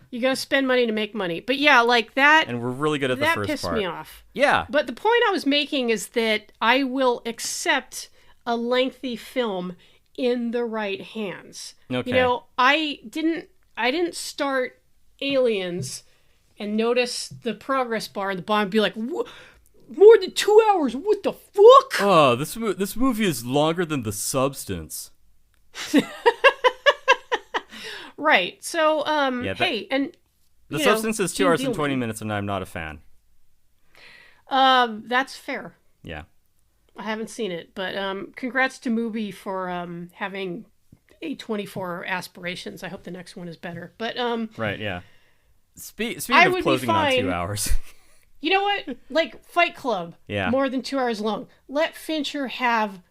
You gotta spend money to make money. But yeah, like that. And we're really good at the first part. That pissed me off. Yeah. But the point I was making is that I will accept a lengthy film in the right hands. Okay. You know, I didn't start Aliens and notice the progress bar at the bottom and be like, more than 2 hours? What the fuck? Oh, this movie is longer than The Substance. Right. So, hey, and The Substance is 2 hours and 20 minutes, and I'm not a fan. That's fair. Yeah. I haven't seen it, but congrats to Mubi for having A24 aspirations. I hope the next one is better. But right, yeah. Speaking of closing on 2 hours. You know what? Like Fight Club. Yeah. More than 2 hours long. Let Fincher have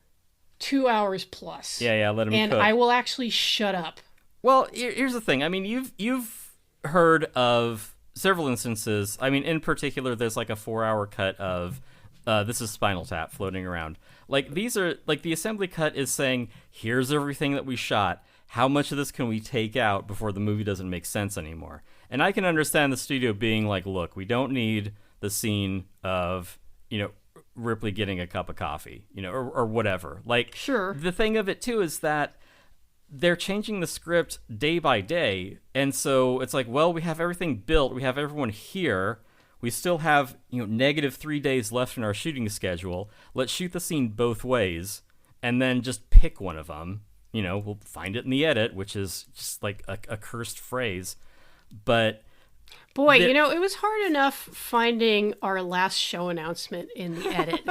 2 hours plus. Yeah, let him and cook. I will actually shut up. Well, here's the thing. I mean, you've heard of several instances. I mean, in particular, there's like a 4-hour cut of This Is Spinal Tap floating around. Like, these are, like, the assembly cut is saying, here's everything that we shot. How much of this can we take out before the movie doesn't make sense anymore? And I can understand the studio being like, look, we don't need the scene of, Ripley getting a cup of coffee, or whatever. Like, sure. The thing of it, too, is that they're changing the script day by day. And so it's like, well, we have everything built. We have everyone here. We still have, -3 days left in our shooting schedule. Let's shoot the scene both ways and then just pick one of them. We'll find it in the edit, which is just like a cursed phrase. But boy, it was hard enough finding our last show announcement in the edit,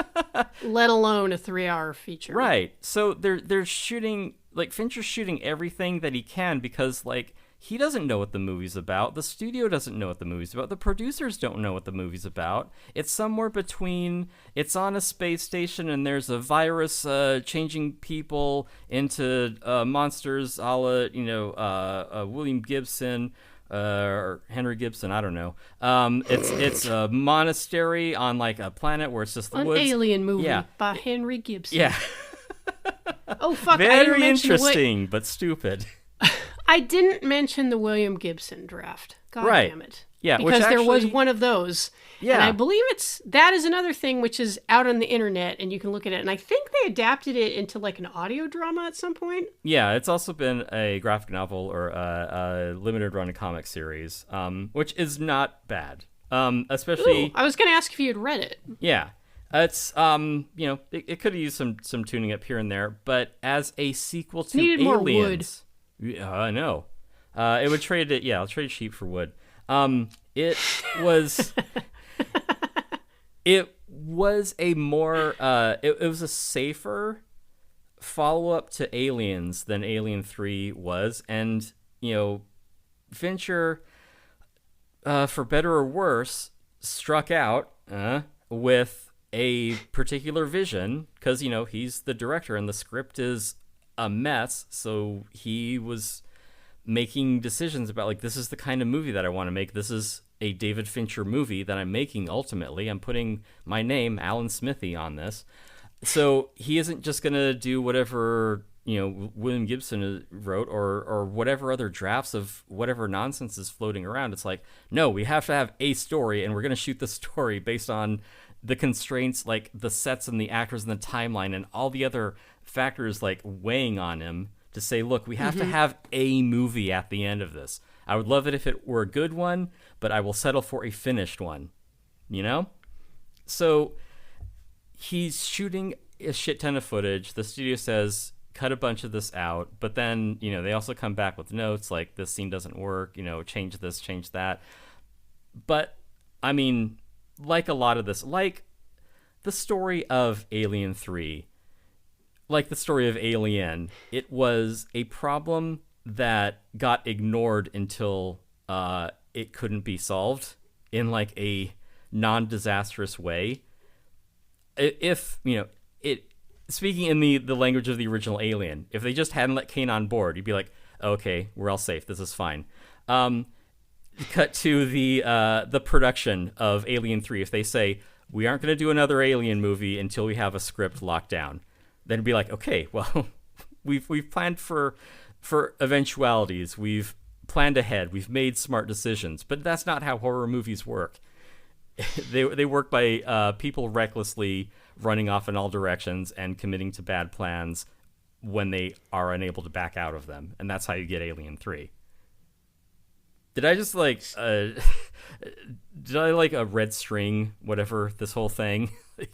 let alone a 3-hour feature. Right. So they're shooting, like, Fincher's shooting everything that he can because, like, he doesn't know what the movie's about. The studio doesn't know what the movie's about. The producers don't know what the movie's about. It's somewhere between, it's on a space station and there's a virus changing people into monsters a la, William Gibson or Henry Gibson, I don't know. It's a monastery on, like, a planet where it's just the woods. An alien movie by Henry Gibson. Yeah. Oh, fuck. Very interesting, but stupid. I didn't mention the William Gibson draft. God damn it. Yeah, because there was one of those. Yeah. And I believe that is another thing which is out on the internet and you can look at it. And I think they adapted it into like an audio drama at some point. Yeah, it's also been a graphic novel or a limited run comic series, which is not bad. Especially. Ooh, I was going to ask if you had read it. Yeah. It's it could have used some tuning up here and there, but as a sequel to Needed Aliens, more wood. I know. It would trade it. Yeah, I'll trade cheap for wood. It was a more it was a safer follow-up to Aliens than Alien 3 was, and Fincher, for better or worse, struck out with a particular vision because he's the director and the script is a mess, so he was making decisions about, like, this is the kind of movie that I want to make. This is a David Fincher movie that I'm making ultimately. I'm putting my name, Alan Smithy, on this. So he isn't just going to do whatever, William Gibson wrote or whatever other drafts of whatever nonsense is floating around. It's like, no, we have to have a story, and we're going to shoot the story based on the constraints, like the sets and the actors and the timeline and all the other factors, like, weighing on him to say, look, we have to have a movie at the end of this. I would love it if it were a good one, but I will settle for a finished one, So he's shooting a shit ton of footage. The studio says, cut a bunch of this out, but then, they also come back with notes like, this scene doesn't work, change this, change that. But I mean, like a lot of this, like the story of Alien 3, like the story of Alien, it was a problem that got ignored until it couldn't be solved in like a non-disastrous way. If, it, speaking in the language of the original Alien, if they just hadn't let Kane on board, you'd be like, okay, we're all safe. This is fine. Cut to the production of Alien 3. If they say, we aren't going to do another Alien movie until we have a script locked down, then it'd be like, okay, well, we've planned for eventualities. We've planned ahead. We've made smart decisions. But that's not how horror movies work. They work by people recklessly running off in all directions and committing to bad plans when they are unable to back out of them. And that's how you get Alien 3. Did I just did I like a red string, whatever, this whole thing? Did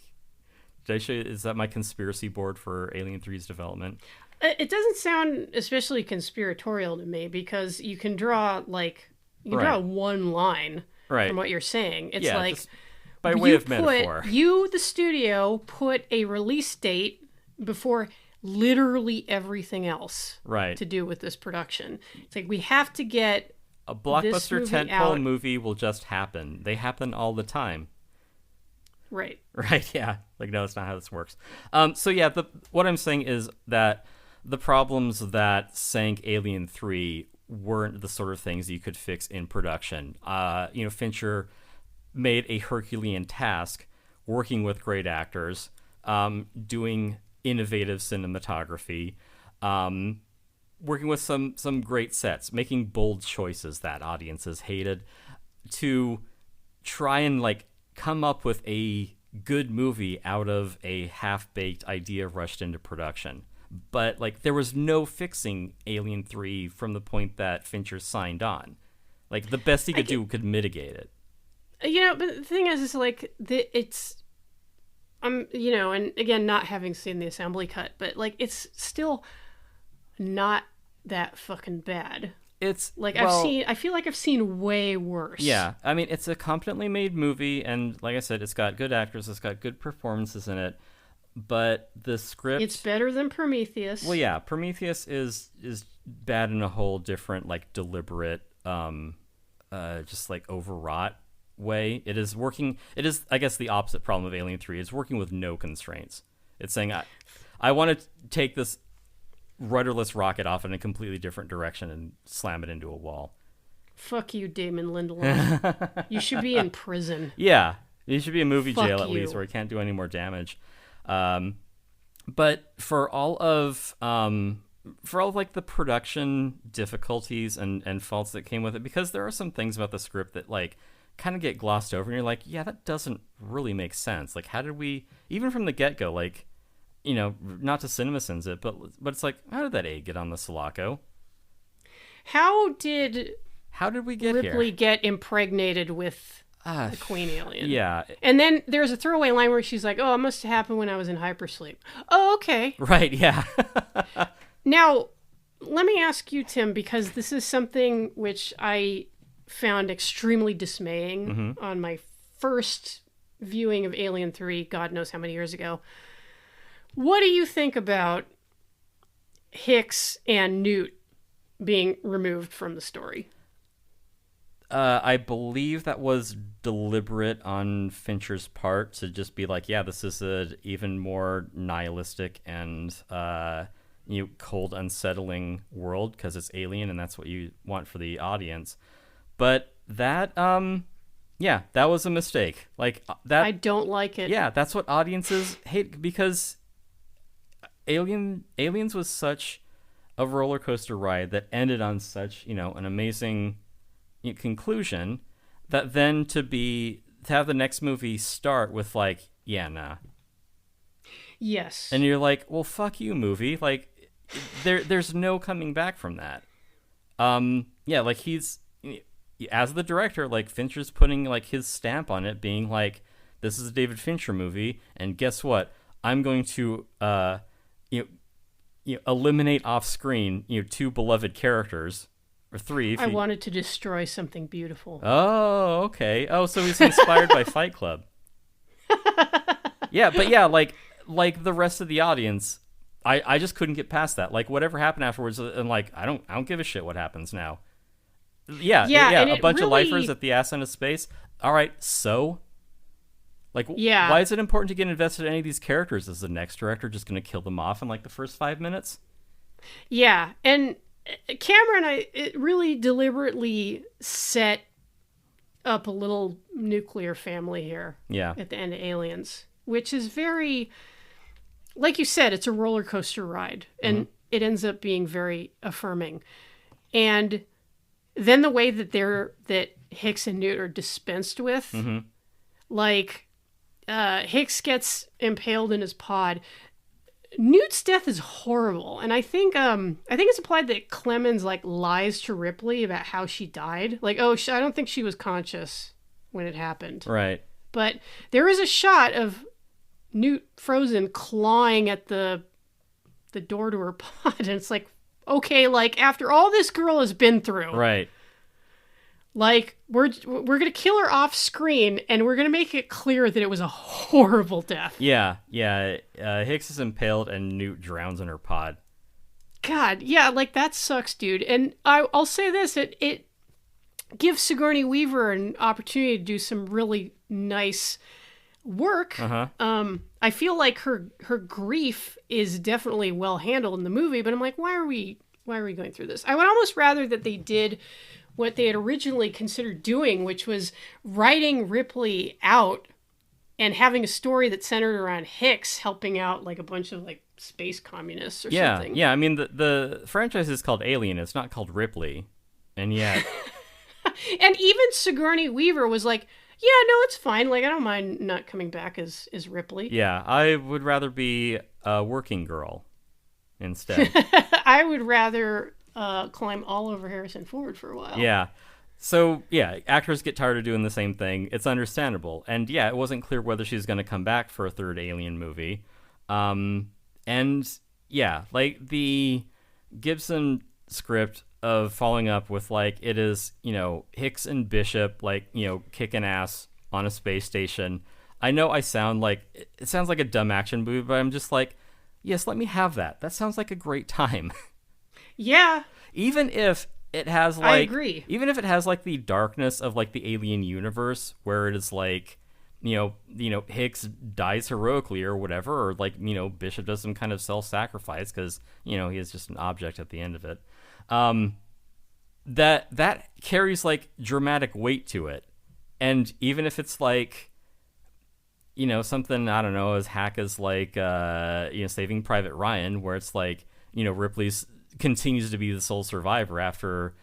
I show you, is that my conspiracy board for Alien 3's development? It doesn't sound especially conspiratorial to me, because you can draw draw one line from what you're saying. It's just by way of metaphor. You, the studio, put a release date before literally everything else to do with this production. It's like, we have to get a blockbuster tentpole movie will just happen. They happen all the time. Right, yeah. Like, no, it's not how this works. What I'm saying is that the problems that sank Alien 3 weren't the sort of things you could fix in production. Fincher made a Herculean task working with great actors, doing innovative cinematography, working with some great sets, making bold choices that audiences hated, to try and come up with a good movie out of a half-baked idea rushed into production. But there was no fixing Alien 3 from the point that Fincher signed on. The best he could do could mitigate it. But the thing is it's and again, not having seen the assembly cut, but it's still not that fucking bad. It's I feel like I've seen way worse. Yeah, I mean, it's a competently made movie, and like I said, it's got good actors, it's got good performances in it. But the script, it's better than Prometheus. Well, yeah, Prometheus is bad in a whole different deliberate overwrought way. It is, I guess, the opposite problem of Alien 3. It's working with no constraints. It's saying, I want to take this rudderless rocket off in a completely different direction and slam it into a wall. Fuck you, Damon Lindelof. You should be in prison. Yeah, you should be in movie Fuck jail at you. least, where he can't do any more damage. But for all of the production difficulties and faults that came with it, because there are some things about the script that kind of get glossed over, and you're like, yeah, that doesn't really make sense. How did we, even from the get-go, not to CinemaSins it, but it's how did that egg get on the Sulaco? How did we get Ripley here? Get impregnated with the queen alien? Yeah. And then there's a throwaway line where she's like, oh, it must have happened when I was in hypersleep. Oh, okay. Right, yeah. Now, let me ask you, Tim, because this is something which I found extremely dismaying on my first viewing of Alien 3, God knows how many years ago. What do you think about Hicks and Newt being removed from the story? I believe that was deliberate on Fincher's part to just be like, yeah, this is an even more nihilistic and cold, unsettling world because it's alien and that's what you want for the audience. But that, that was a mistake. That I don't like it. Yeah, that's what audiences hate, because Aliens was such a roller coaster ride that ended on such an amazing conclusion, that then to have the next movie start with nah. Yes. And you're like, well, fuck you, movie. There's no coming back from that. He's, as the director, Fincher's putting his stamp on it, being this is a David Fincher movie, and guess what? I'm going to eliminate off screen two beloved characters or 3. I wanted to destroy something beautiful. Oh, okay. Oh, so he's inspired by Fight Club. Yeah, but yeah, like the rest of the audience, I just couldn't get past that. Like whatever happened afterwards, and like I don't give a shit what happens now. Yeah. A bunch of lifers at the ass end of space. All right, so like, why is it important to get invested in any of these characters? Is the next director just going to kill them off in like the first 5 minutes? Yeah, and Cameron, it really deliberately set up a little nuclear family here. Yeah. At the end of Aliens, which is very, like you said, it's a roller coaster ride, and it ends up being very affirming. And then the way that Hicks and Newt are dispensed with, like Hicks gets impaled in his pod. Newt's death is horrible, and I think it's implied that Clemens like lies to Ripley about how she died. Like, I don't think she was conscious when it happened. Right. But there is a shot of Newt frozen clawing at the door to her pod, and it's like, okay, like after all this girl has been through, right? Like we're gonna kill her off screen, and we're gonna make it clear that it was a horrible death. Yeah. Hicks is impaled, and Newt drowns in her pod. God, yeah, like that sucks, dude. And I'll say this: it gives Sigourney Weaver an opportunity to do some really nice work. I feel like her grief is definitely well handled in the movie, but I'm like, why are we going through this? I would almost rather that they did what they had originally considered doing, which was writing Ripley out and having a story that centered around Hicks helping out like a bunch of like space communists or something. Yeah, I mean the franchise is called Alien, it's not called Ripley. And yet and even Sigourney Weaver was like, yeah, no, it's fine. Like, I don't mind not coming back as Ripley. Yeah, I would rather be a working girl instead. I would rather climb all over Harrison Ford for a while. Yeah. So, yeah, actors get tired of doing the same thing. It's understandable. And, yeah, it wasn't clear whether she's going to come back for a third Alien movie. And, yeah, like the Gibson script of following up with, like, it is, Hicks and Bishop, like, kicking ass on a space station. I know it sounds like a dumb action movie, but I'm just like, yes, let me have that. That sounds like a great time. Yeah. Even if it has like, I agree. Even if it has like the darkness of like the Alien universe, where it is like, Hicks dies heroically or whatever, or like, Bishop does some kind of self-sacrifice because, he is just an object at the end of it. That carries like dramatic weight to it. And even if it's like, something, I don't know, as hack as like, Saving Private Ryan, where it's like, Ripley's continues to be the sole survivor after,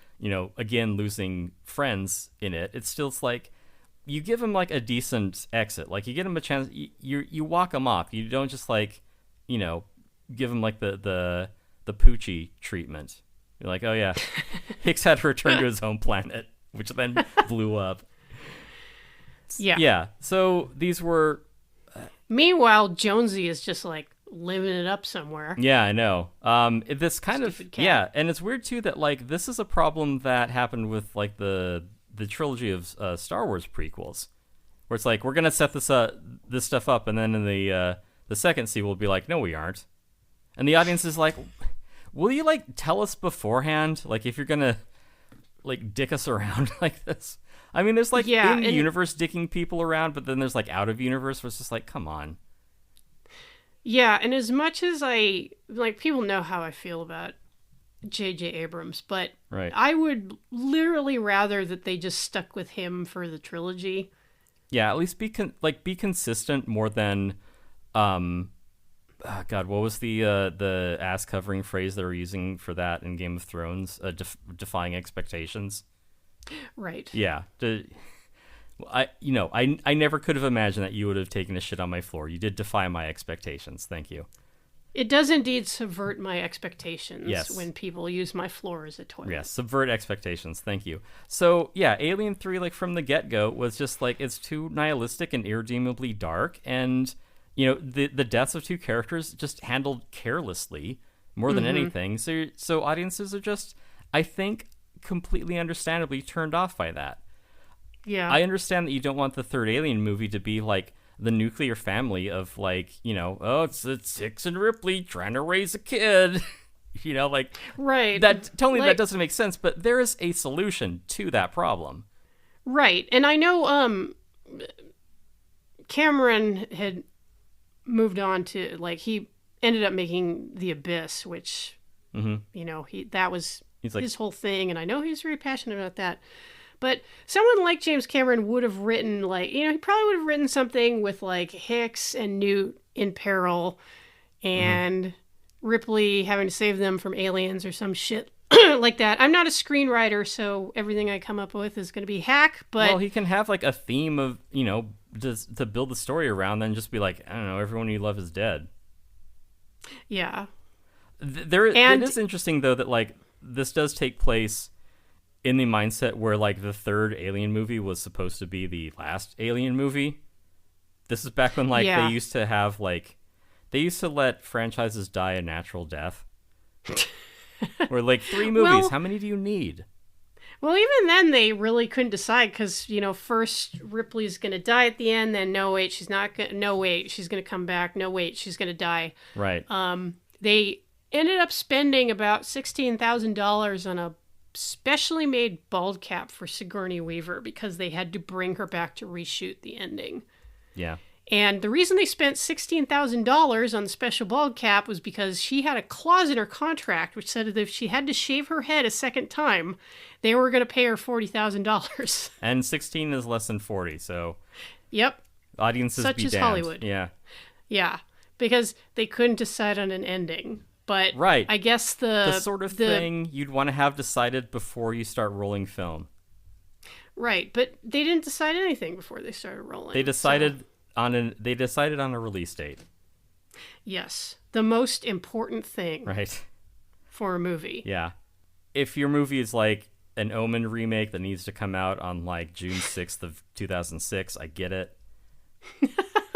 again, losing friends in it. It's still like, you give him like a decent exit. Like you get him a chance, you walk him off. You don't just like, give him like the Poochie treatment. You're like, oh yeah, Hicks had to return to his home planet, which then blew up. Yeah. So these were. Meanwhile, Jonesy is just like living it up somewhere. Yeah, I know. This kind Stupid of cat. yeah, and it's weird too that like this is a problem that happened with like the trilogy of Star Wars prequels, where it's like we're gonna set this stuff up, and then in the second sequel we'll be like, no, we aren't, and the audience is like, will you like tell us beforehand, like if you're gonna like dick us around like this? I mean, there's like in universe dicking people around, but then there's like out of universe where it's just like, come on. Yeah, and as much as I like, people know how I feel about J.J. Abrams, but right. I would literally rather that they just stuck with him for the trilogy. Yeah, at least be consistent more than, God, what was the ass covering phrase they were using for that in Game of Thrones? Defying expectations. Right. Yeah. I never could have imagined that you would have taken a shit on my floor. You did defy my expectations. Thank you. It does indeed subvert my expectations. Yes. When people use my floor as a toilet. Yes, subvert expectations. Thank you. So, yeah, Alien 3, like, from the get-go, was just, like, it's too nihilistic and irredeemably dark, and, the deaths of two characters just handled carelessly more than anything. So audiences are just, I think, completely understandably turned off by that. Yeah. I understand that you don't want the third Alien movie to be like the nuclear family of like, oh, it's Hicks and Ripley trying to raise a kid. Like right. That totally that doesn't make sense, but there is a solution to that problem. Right. And I know Cameron had moved on to like he ended up making The Abyss, which that was his whole thing, and I know he's very passionate about that. But someone like James Cameron would have written like he probably would have written something with like Hicks and Newt in peril and Ripley having to save them from aliens or some shit like that. I'm not a screenwriter, so everything I come up with is going to be hack. But well, he can have like a theme of just to build the story around, then just be like, I don't know, everyone you love is dead. Yeah. It is interesting though that like this does take place in the mindset where like the third Alien movie was supposed to be the last Alien movie. This is back when like they used to have like they used to let franchises die a natural death. Or like 3 movies, well, how many do you need? Well, even then they really couldn't decide because, first Ripley's going to die at the end, then no, wait, she's not going to, no, wait, she's going to come back, no, wait, she's going to die. Right. They ended up spending about $16,000 on a specially made bald cap for Sigourney Weaver because they had to bring her back to reshoot the ending. Yeah. And the reason they spent $16,000 on the special bald cap was because she had a clause in her contract which said that if she had to shave her head a second time, they were going to pay her $40,000. And 16 is less than 40, so... Yep. Audiences Such be is damned. Hollywood. Yeah. Yeah, because they couldn't decide on an ending. But right. I guess the sort of thing you'd want to have decided before you start rolling film. Right, but they didn't decide anything before they started rolling. They decided... They decided on a release date. Yes. The most important thing. Right. For a movie. Yeah. If your movie is like an Omen remake that needs to come out on like June 6th of 2006, I get it.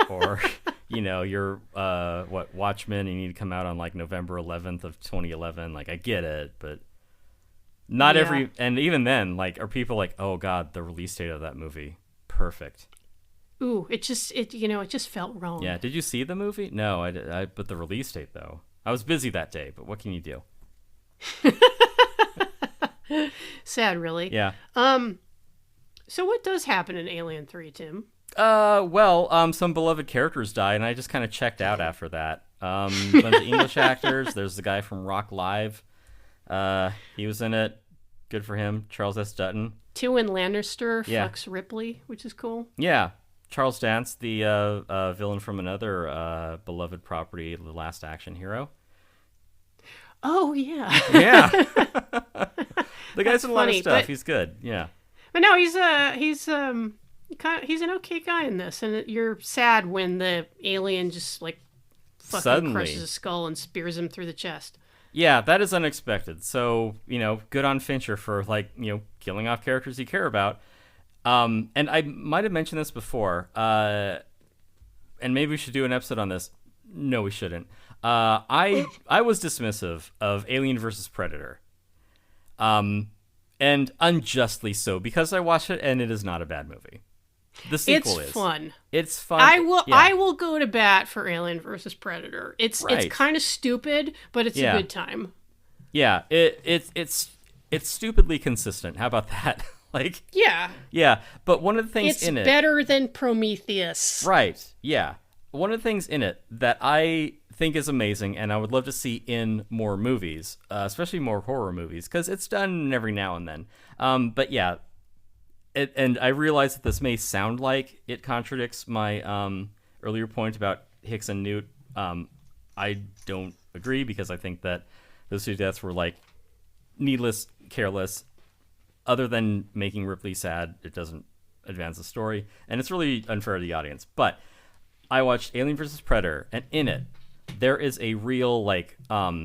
Or, you're Watchmen and you need to come out on like November 11th of 2011, like I get it, but not every, and even then, like, are people like, oh God, the release date of that movie, perfect. Ooh, it just felt wrong. Yeah, did you see the movie? No, I but the release date though. I was busy that day, but what can you do? Sad, really. Yeah. So what does happen in Alien 3, Tim? Some beloved characters die, and I just kind of checked out after that. Bunch of English actors. There's the guy from Rock Live. He was in it. Good for him. Charles S. Dutton. Tywin Lannister fucks Ripley, which is cool. Yeah. Charles Dance, the villain from another beloved property, The Last Action Hero. Oh, yeah. Yeah. The guy's in a lot of stuff. He's good. Yeah. But no, he's an okay guy in this, and you're sad when the alien just like fucking suddenly crushes his skull and spears him through the chest. Yeah, that is unexpected. So, good on Fincher for killing off characters you care about. And I might have mentioned this before, and maybe we should do an episode on this. No, we shouldn't. I was dismissive of Alien versus Predator, and unjustly so, because I watched it and it is not a bad movie. The sequel is fun. It's fun. I will go to bat for Alien versus Predator. It's kind of stupid, but it's a good time. Yeah, it's stupidly consistent. How about that? Yeah, but one of the things in it... It's better than Prometheus. Right, yeah. One of the things in it that I think is amazing, and I would love to see in more movies, especially more horror movies, because it's done every now and then. But yeah, and I realize that this may sound like it contradicts my earlier point about Hicks and Newt. I don't agree, because I think that those two deaths were needless, careless. Other than making Ripley sad, it doesn't advance the story, and it's really unfair to the audience. But I watched Alien vs. Predator, and in it, there is a real, I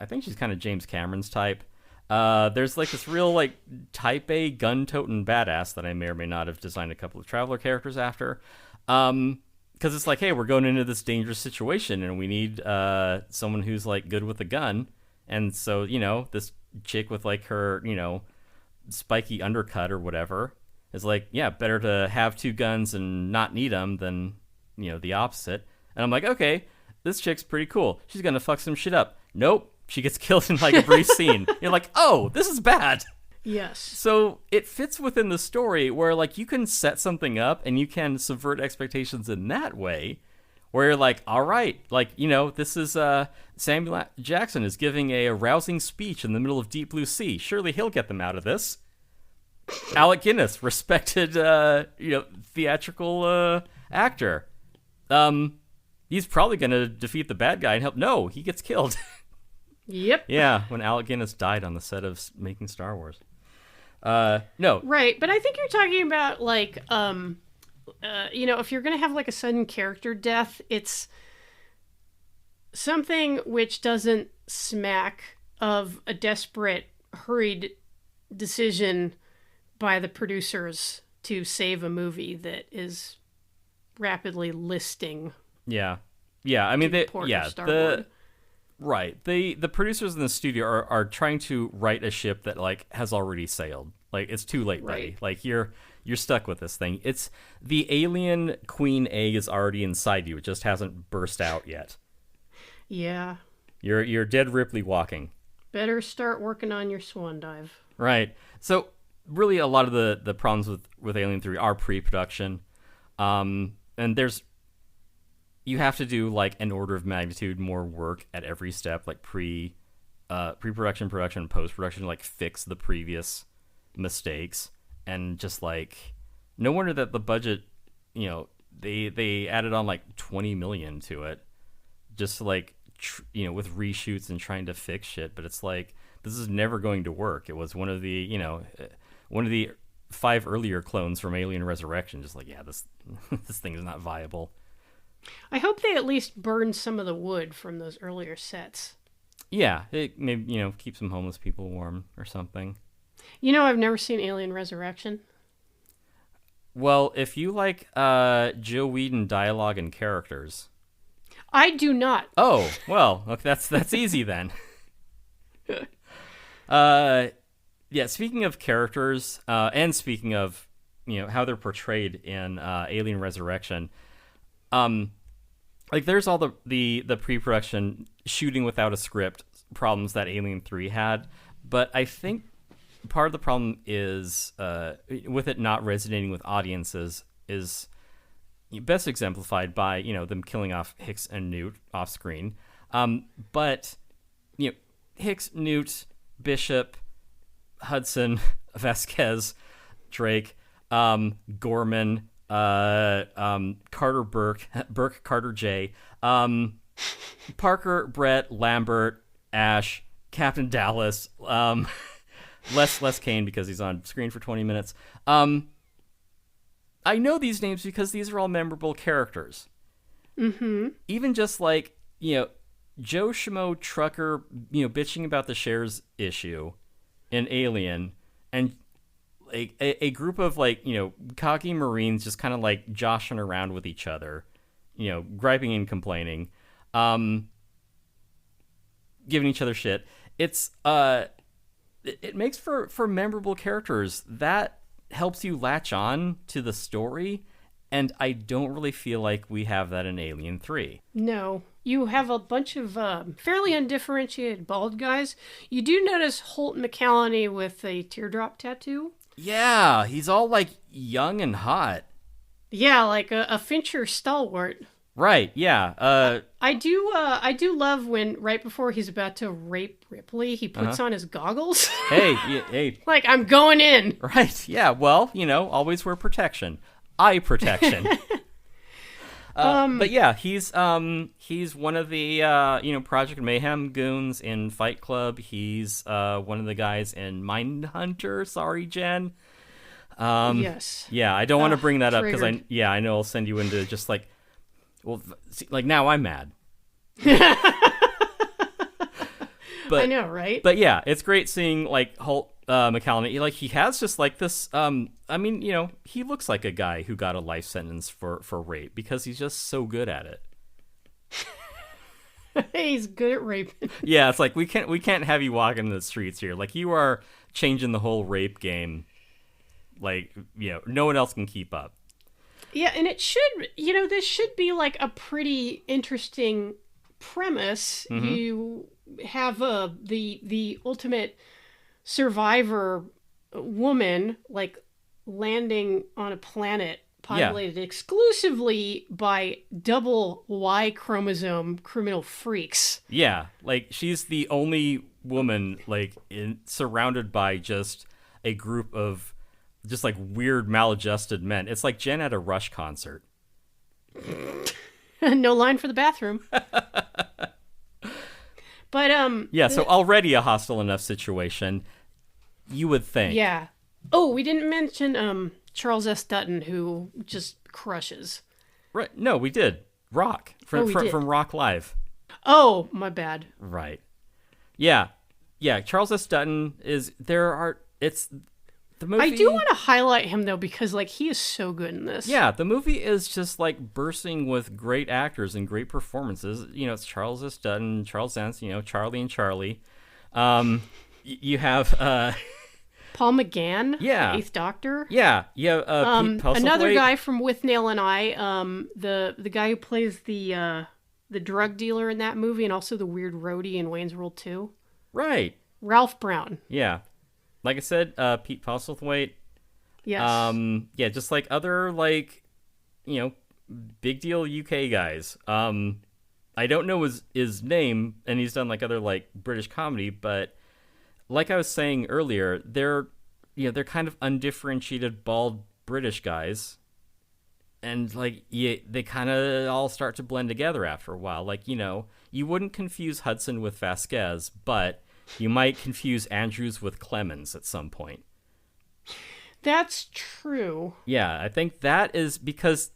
think she's kind of James Cameron's type. There's this real, type A gun-toting badass that I may or may not have designed a couple of Traveler characters after. Because it's hey, we're going into this dangerous situation, and we need someone who's, good with a gun. And so, this chick with like her, spiky undercut or whatever is like, yeah, better to have two guns and not need them than, the opposite. And I'm like, okay, this chick's pretty cool. She's going to fuck some shit up. Nope. She gets killed in like a brief scene. You're like, oh, this is bad. Yes. So it fits within the story where like you can set something up and you can subvert expectations in that way where you're like, all right, like, this is Samuel Jackson is giving a rousing speech in the middle of Deep Blue Sea. Surely he'll get them out of this. Alec Guinness, respected, theatrical actor. He's probably going to defeat the bad guy and help. No, he gets killed. Yep. Yeah, when Alec Guinness died on the set of making Star Wars. No. Right, but I think you're talking about like, if you're going to have like a sudden character death, it's something which doesn't smack of a desperate, hurried decision by the producers to save a movie that is rapidly listing. Yeah. I mean, right. The producers in the studio are trying to right a ship that like has already sailed. Like it's too late, buddy. Right. Like you're stuck with this thing. It's the alien queen egg is already inside you. It just hasn't burst out yet. Yeah. You're dead Ripley walking. Better start working on your swan dive. Right. So really a lot of the problems with Alien 3 are pre-production. And you have to do like an order of magnitude more work at every step, like pre-production, production, post-production, like fix the previous mistakes. And just like, no wonder that the budget, they added on like 20 million to it, just to like, with reshoots and trying to fix shit. But it's like, this is never going to work. It was one of the 5 earlier clones from Alien Resurrection. Just like, yeah, this thing is not viable. I hope they at least burned some of the wood from those earlier sets. Yeah, it maybe, keep some homeless people warm or something. I've never seen Alien Resurrection. Well, if you like Joe Whedon dialogue and characters. I do not. Oh, well, okay, that's easy then. Yeah, speaking of characters, and speaking of, how they're portrayed in Alien Resurrection, like there's all the pre-production shooting without a script problems that Alien 3 had, but I think part of the problem is with it not resonating with audiences is best exemplified by them killing off Hicks and Newt off screen. But Hicks, Newt, Bishop, Hudson, Vasquez, Drake, Gorman, Carter, Burke, Carter J, Parker, Brett, Lambert, Ash, Captain Dallas, Les Kane because he's on screen for 20 minutes. I know these names because these are all memorable characters. Mm-hmm. Even just like, Joe Schmo trucker, bitching about the shares issue in Alien, and like a group of like, cocky Marines just kind of like joshing around with each other, griping and complaining, giving each other shit. It's it makes for memorable characters that helps you latch on to the story, and I don't really feel like we have that in Alien 3. No. You have a bunch of fairly undifferentiated bald guys. You do notice Holt McCallany with a teardrop tattoo. Yeah, he's all like young and hot. Yeah, like a Fincher stalwart. Right, yeah. I do love when right before he's about to rape Ripley, he puts on his goggles. Hey. Like, I'm going in. Right, yeah, well, always wear protection. Eye protection. But yeah, he's one of the Project Mayhem goons in Fight Club. He's one of the guys in Mindhunter. Sorry, Jen. Yes. Yeah, I don't want to bring that up because triggered. I know I'll send you into just like, well, see, like now I'm mad. But, I know, right? But yeah, it's great seeing like Holt McCallany. Like he has just like this. I mean, he looks like a guy who got a life sentence for rape because he's just so good at it. He's good at raping. Yeah, it's like we can't have you walking the streets here. Like you are changing the whole rape game. Like, no one else can keep up. Yeah, and it should, this should be like a pretty interesting premise. Mm-hmm. You have the ultimate survivor woman like landing on a planet populated exclusively by double Y chromosome criminal freaks. Yeah, like she's the only woman like surrounded by just a group of just like weird maladjusted men. It's like Jen at a Rush concert. No line for the bathroom. But yeah, so already a hostile enough situation, you would think. Yeah. Oh, we didn't mention Charles S. Dutton, who just crushes. Right. No, we did. Rock from Rock Live. Oh, my bad. Right. Yeah. Yeah, Charles S. Dutton is it's the movie. I do want to highlight him though because like he is so good in this. Yeah, the movie is just like bursting with great actors and great performances. It's Charles S. Dutton, Charles Dance, Charlie and Charlie. You have Paul McGann, yeah, the Eighth Doctor. Yeah, yeah. Pete Another guy from With Nail and I, the guy who plays the drug dealer in that movie, and also the weird roadie in Wayne's World 2. Right. Ralph Brown. Yeah, like I said, Pete Postlethwaite. Yes. Yeah, just like other like, big deal UK guys. I don't know his name, and he's done like other like British comedy, but. Like I was saying earlier, they're kind of undifferentiated bald British guys, and like they kind of all start to blend together after a while. Like you wouldn't confuse Hudson with Vasquez, but you might confuse Andrews with Clemens at some point. That's true. Yeah, I think that is because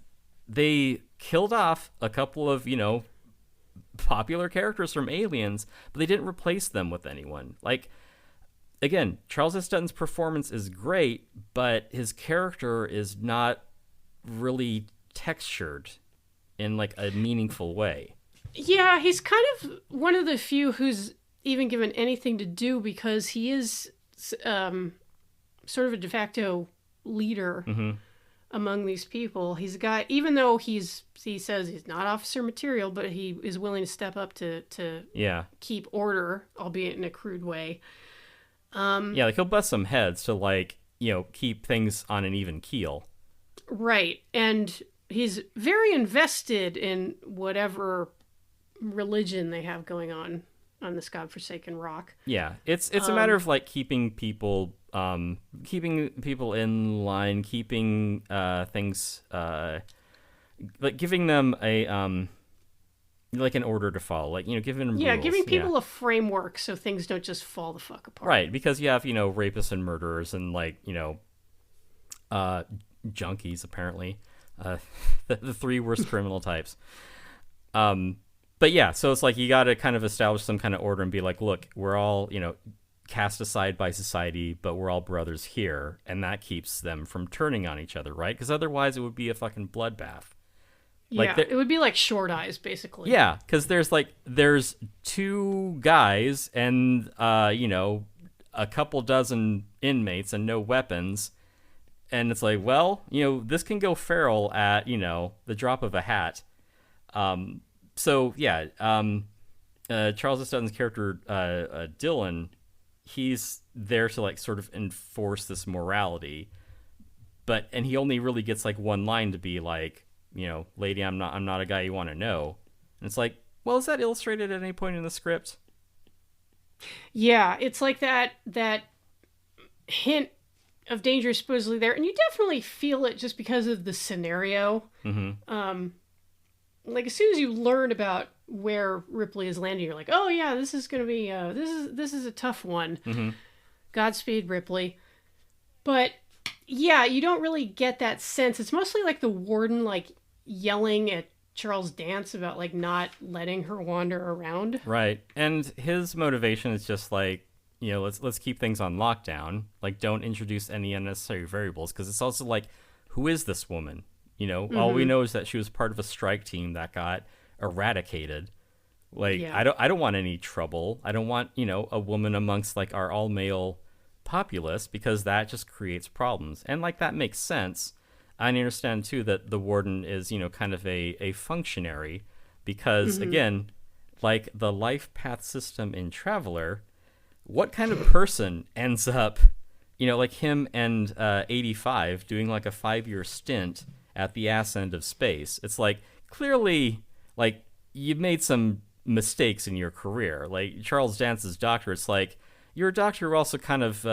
they killed off a couple of popular characters from Aliens, but they didn't replace them with anyone. Like. Again, Charles S. Dutton's performance is great, but his character is not really textured in like a meaningful way. Yeah, he's kind of one of the few who's even given anything to do because he is sort of a de facto leader among these people. He's a guy, even though he says he's not officer material, but he is willing to step up to keep order, albeit in a crude way. Yeah, like he'll bust some heads to like, keep things on an even keel. Right. And he's very invested in whatever religion they have going on this godforsaken rock. Yeah. It's a matter of like keeping people in line, keeping things like giving them a like an order to follow, like giving them rules. Giving people a framework so things don't just fall the fuck apart. Right, because you have rapists and murderers and like junkies apparently, the three worst criminal types. But yeah, so it's like you got to kind of establish some kind of order and be like, look, we're all cast aside by society, but we're all brothers here, and that keeps them from turning on each other, right? Because otherwise it would be a fucking bloodbath. Like it would be like Short Eyes, basically. Yeah, because there's two guys and a couple dozen inmates and no weapons, and it's like, well, this can go feral at the drop of a hat. So yeah, Charles S. Dutton's character Dylan, he's there to like sort of enforce this morality, and he only really gets like one line to be like. Lady, I'm not a guy you want to know. And it's like, well, is that illustrated at any point in the script? Yeah, it's like that hint of danger is supposedly there, and you definitely feel it just because of the scenario. Mm-hmm. Like as soon as you learn about where Ripley is landing, you're like, oh yeah, this is gonna be this is a tough one. Mm-hmm. Godspeed, Ripley. But yeah, you don't really get that sense. It's mostly like the warden like yelling at Charles Dance about like not letting her wander around. Right. And his motivation is just like, let's keep things on lockdown. Like don't introduce any unnecessary variables, because it's also like, who is this woman? All we know is that she was part of a strike team that got eradicated Like, Yeah. I don't want any trouble. I don't want, a woman amongst like our all male populace, because that just creates problems. And like, that makes sense. I understand too that the warden is, kind of a functionary, because again, like the life path system in Traveler, what kind of person ends up, like him and 85 doing like a 5-year stint at the ass end of space? It's like, clearly, like, you've made some mistakes in your career. Like Charles Dance's doctor, it's like, you're a doctor who also kind of,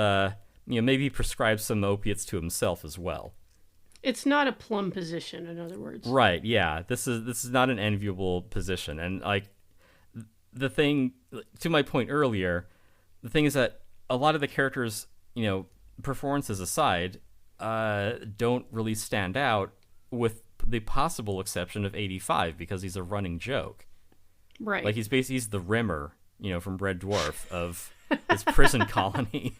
maybe prescribes some opiates to himself as well. It's not a plum position, in other words. Right, yeah. This is not an enviable position. And like, the thing, to my point earlier, the thing is that a lot of the characters, performances aside, don't really stand out, with the possible exception of 85, because he's a running joke. Right. Like, he's the Rimmer, from Red Dwarf of his prison colony.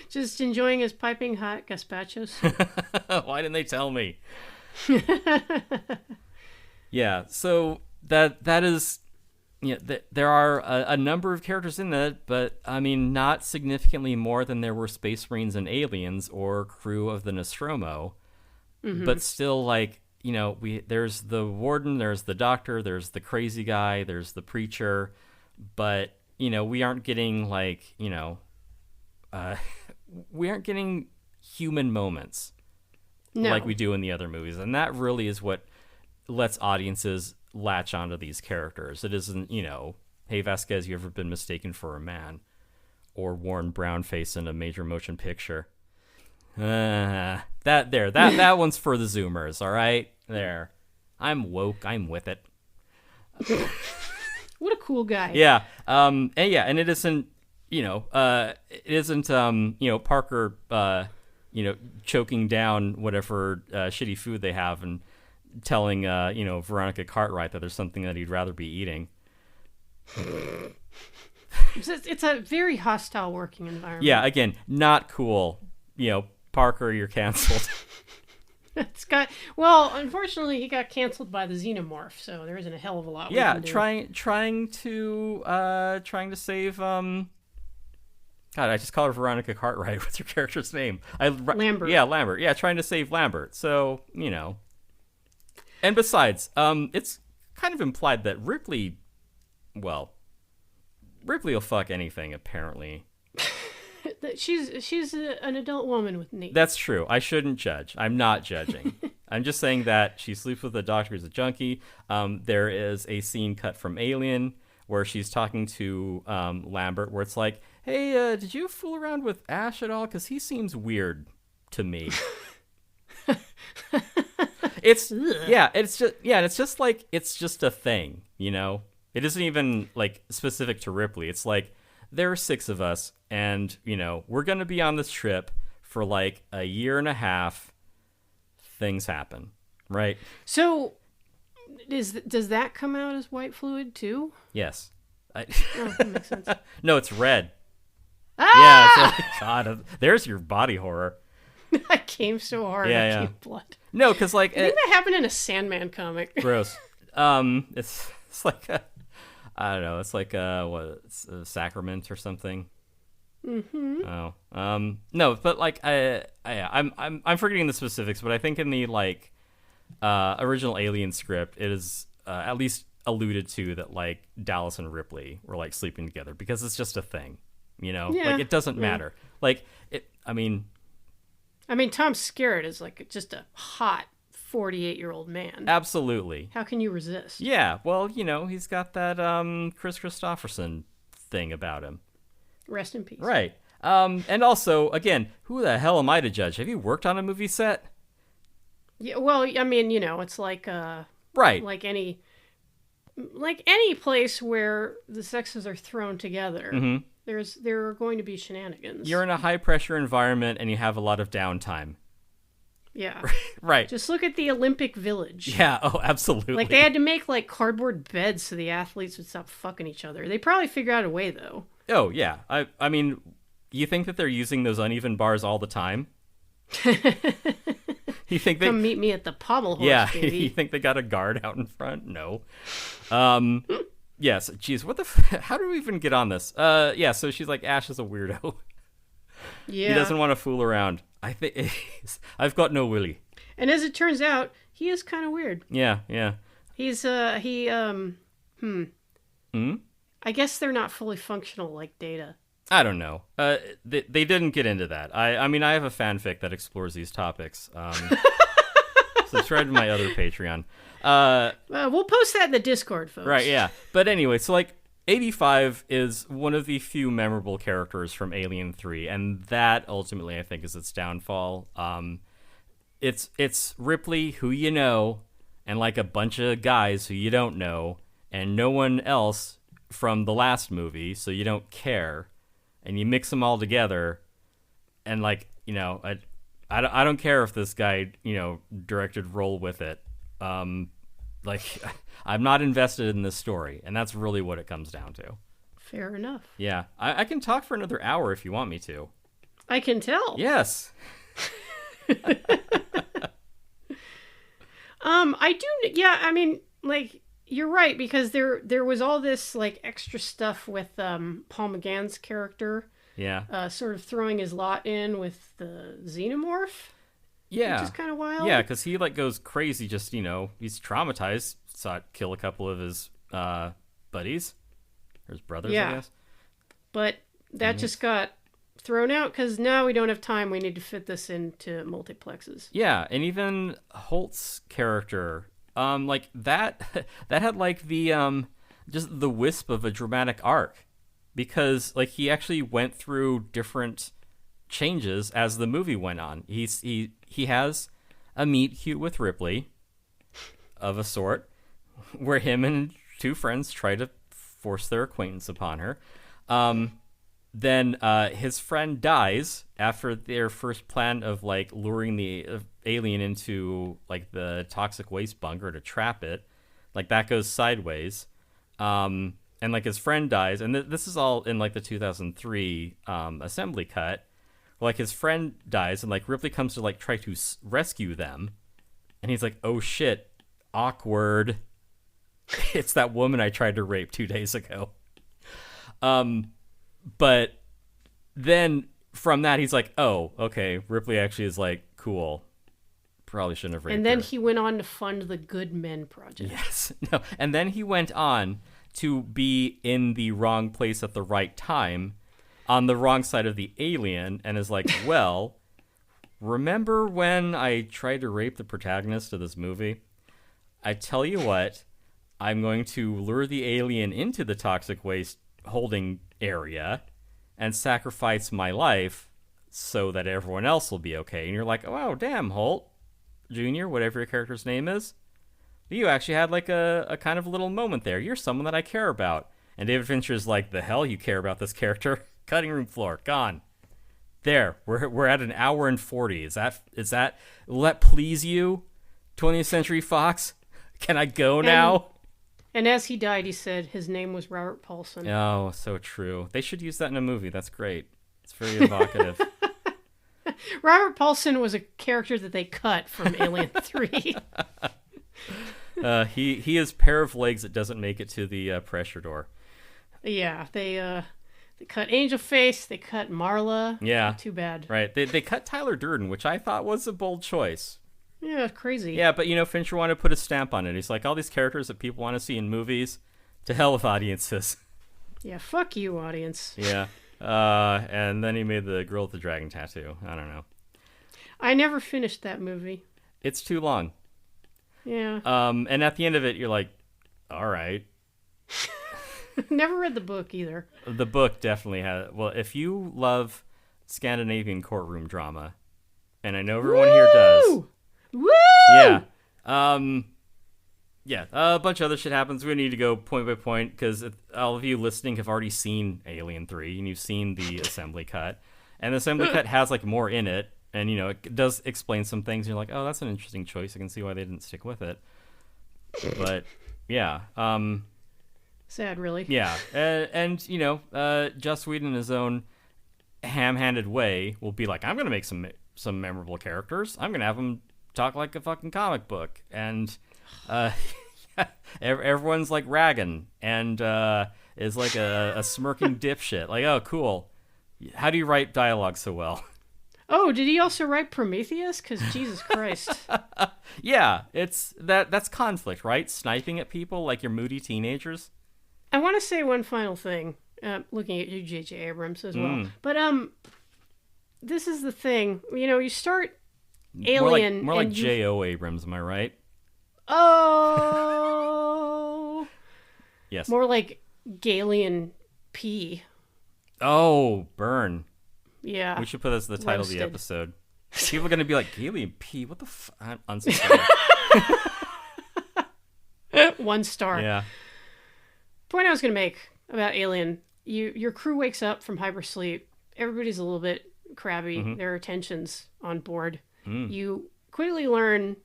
Just enjoying his piping hot gazpachos. Why didn't they tell me? Yeah, so that is, there are a number of characters in that, but I mean, not significantly more than there were Space Marines and Aliens or crew of the Nostromo. But still, like, there's the warden, there's the doctor, there's the crazy guy, there's the preacher, but we aren't getting like, we aren't getting human moments like we do in the other movies. And that really is what lets audiences latch onto these characters. It isn't, hey, Vasquez, you ever been mistaken for a man? Or worn brown face in a major motion picture. That one's for the Zoomers, all right? There. I'm woke. I'm with it. What a cool guy. Yeah. And it isn't, Parker, choking down whatever shitty food they have and telling, Veronica Cartwright that there's something that he'd rather be eating. It's a very hostile working environment. Yeah, again, not cool. Parker, you're canceled. Unfortunately, he got canceled by the Xenomorph, so there isn't a hell of a lot we can do. trying to save God, I just call her Veronica Cartwright. What's her character's name? Lambert. Yeah, Lambert. Yeah, trying to save Lambert. So, And besides, it's kind of implied that Ripley will fuck anything, apparently. She's an adult woman with needs. That's true. I shouldn't judge. I'm not judging. I'm just saying that she sleeps with a doctor who's a junkie. There is a scene cut from Alien where she's talking to Lambert, where it's like, hey, did you fool around with Ash at all? Because he seems weird to me. It's just a thing, It isn't even like specific to Ripley. It's like, there are 6 of us, and we're gonna be on this trip for like a year and a half. Things happen, right? So, does that come out as white fluid too? Yes. That makes sense. No, it's red. Ah! Yeah, it's like, God, there's your body horror. I came so hard. Yeah, I came blood. No, because like, I think that happened in a Sandman comic. Gross. It's like I don't know. It's like it's a sacrament or something. Mm-hmm. Oh. No, but like I'm forgetting the specifics, but I think in the like original Alien script, it is at least alluded to that like Dallas and Ripley were like sleeping together, because it's just a thing, Yeah. Like, it doesn't matter. Like it. I mean, Tom Skerritt is like just a hot 48-year-old man. Absolutely. How can you resist? Yeah, well, he's got that Chris Christopherson thing about him. Rest in peace. Right. And also, again, who the hell am I to judge? Have you worked on a movie set? Yeah, well, I mean, it's like right. Like any place where the sexes are thrown together. Mm-hmm. There are going to be shenanigans. You're in a high pressure environment and you have a lot of downtime. Yeah. Right. Just look at the Olympic Village. Yeah, oh, absolutely. Like, they had to make, like, cardboard beds so the athletes would stop fucking each other. They probably figured out a way, though. Oh, yeah. I mean, you think that they're using those uneven bars all the time? You think they come meet me at the pommel horse, Yeah, baby. you think they got a guard out in front? No. Yes, geez, what the how do we even get on this? Yeah, so she's like, Ash is a weirdo. Yeah. He doesn't want to fool around. I think I've got no willy. And as it turns out, he is kind of weird. Yeah, yeah. He's I guess they're not fully functional like Data. I don't know. They didn't get into that. I mean, I have a fanfic that explores these topics. Subscribe to my other Patreon. We'll post that in the Discord, folks. Right, yeah. But anyway, so like 85 is one of the few memorable characters from Alien 3, and that ultimately I think is its downfall. It's Ripley, who you know, and like a bunch of guys who you don't know, and no one else from the last movie, so you don't care. And you mix them all together, and like, you know, I don't care if this guy, you know, directed Roll With It. Like, I'm not invested in this story, and that's really what it comes down to. Fair enough. Yeah, I can talk for another hour if you want me to. I can tell. Yes. I do. Yeah, I mean, like, you're right, because there was all this like extra stuff with Paul McGann's character. Yeah. Sort of throwing his lot in with the xenomorph. Yeah. Which is kind of wild. Yeah, because he like goes crazy. Just, you know, he's traumatized. Saw it kill a couple of his buddies or his brothers, I guess. But that just got thrown out because now we don't have time. We need to fit this into multiplexes. Yeah, and even Holt's character, like that had like the just the wisp of a dramatic arc, because like he actually went through different changes as the movie went on. He has a meet cute with Ripley of a sort, where him and two friends try to force their acquaintance upon her. Then his friend dies after their first plan of like luring the alien into like the toxic waste bunker to trap it. Like that goes sideways. And like his friend dies, and this is all in like the 2003 assembly cut. Like his friend dies, and like Ripley comes to like try to rescue them, and he's like, "Oh shit, awkward." It's that woman I tried to rape 2 days ago. But then from that, he's like, oh, okay, Ripley actually is like, cool. Probably shouldn't have raped her. And then he went on to fund the Good Men Project. Yes. No. And then he went on to be in the wrong place at the right time on the wrong side of the alien, and is like, well, remember when I tried to rape the protagonist of this movie? I tell you what, I'm going to lure the alien into the toxic waste holding area and sacrifice my life so that everyone else will be okay. And you're like, oh, damn, Holt Jr., whatever your character's name is, you actually had like a kind of little moment there. You're someone that I care about. And David Fincher's like, the hell you care about this character? Cutting room floor, gone. There, we're at an hour and 40. Is that will that please you, 20th Century Fox? Can I go now? And as he died, he said his name was Robert Paulson. Oh, so true. They should use that in a movie. That's great. It's very evocative. Robert Paulson was a character that they cut from Alien 3. He is pair of legs that doesn't make it to the pressure door. Yeah, they cut Angel Face, they cut Marla. Yeah. Too bad. Right. They cut Tyler Durden, which I thought was a bold choice. Yeah, crazy. Yeah, but you know, Fincher wanted to put a stamp on it. He's like, all these characters that people want to see in movies, to hell with audiences. Yeah, fuck you, audience. Yeah. And then he made the girl with the dragon tattoo. I don't know. I never finished that movie. It's too long. Yeah. And at the end of it, you're like, all right. Never read the book either. The book definitely has. Well, if you love Scandinavian courtroom drama, and I know everyone here does. Woo! Yeah. Yeah. A bunch of other shit happens. We need to go point by point because all of you listening have already seen Alien 3 and you've seen the assembly cut. And the assembly cut has like more in it. And, you know, it does explain some things. You're like, oh, that's an interesting choice. I can see why they didn't stick with it. But, yeah. Sad, really. Yeah. And you know, Joss Whedon in his own ham-handed way will be like, I'm going to make some memorable characters. I'm going to have them talk like a fucking comic book, and everyone's like ragging and is like a smirking dipshit. Like, oh, cool. How do you write dialogue so well? Oh, did he also write Prometheus? Because Jesus Christ. Yeah, that's conflict, right? Sniping at people like you're moody teenagers. I want to say one final thing, looking at you, J.J. Abrams, as well. But this is the thing. You start Alien. More like J.O. Abrams, am I right? Oh. Yes. More like Galian P. Oh, burn. Yeah. We should put this as the title Roasted. of the episode. People are going to be like, Galian P, what the I'm so sorry. 1 star. Yeah. Point I was going to make about Alien. Your crew wakes up from hypersleep. Everybody's a little bit crabby. Mm-hmm. There are tensions on board. You quickly learn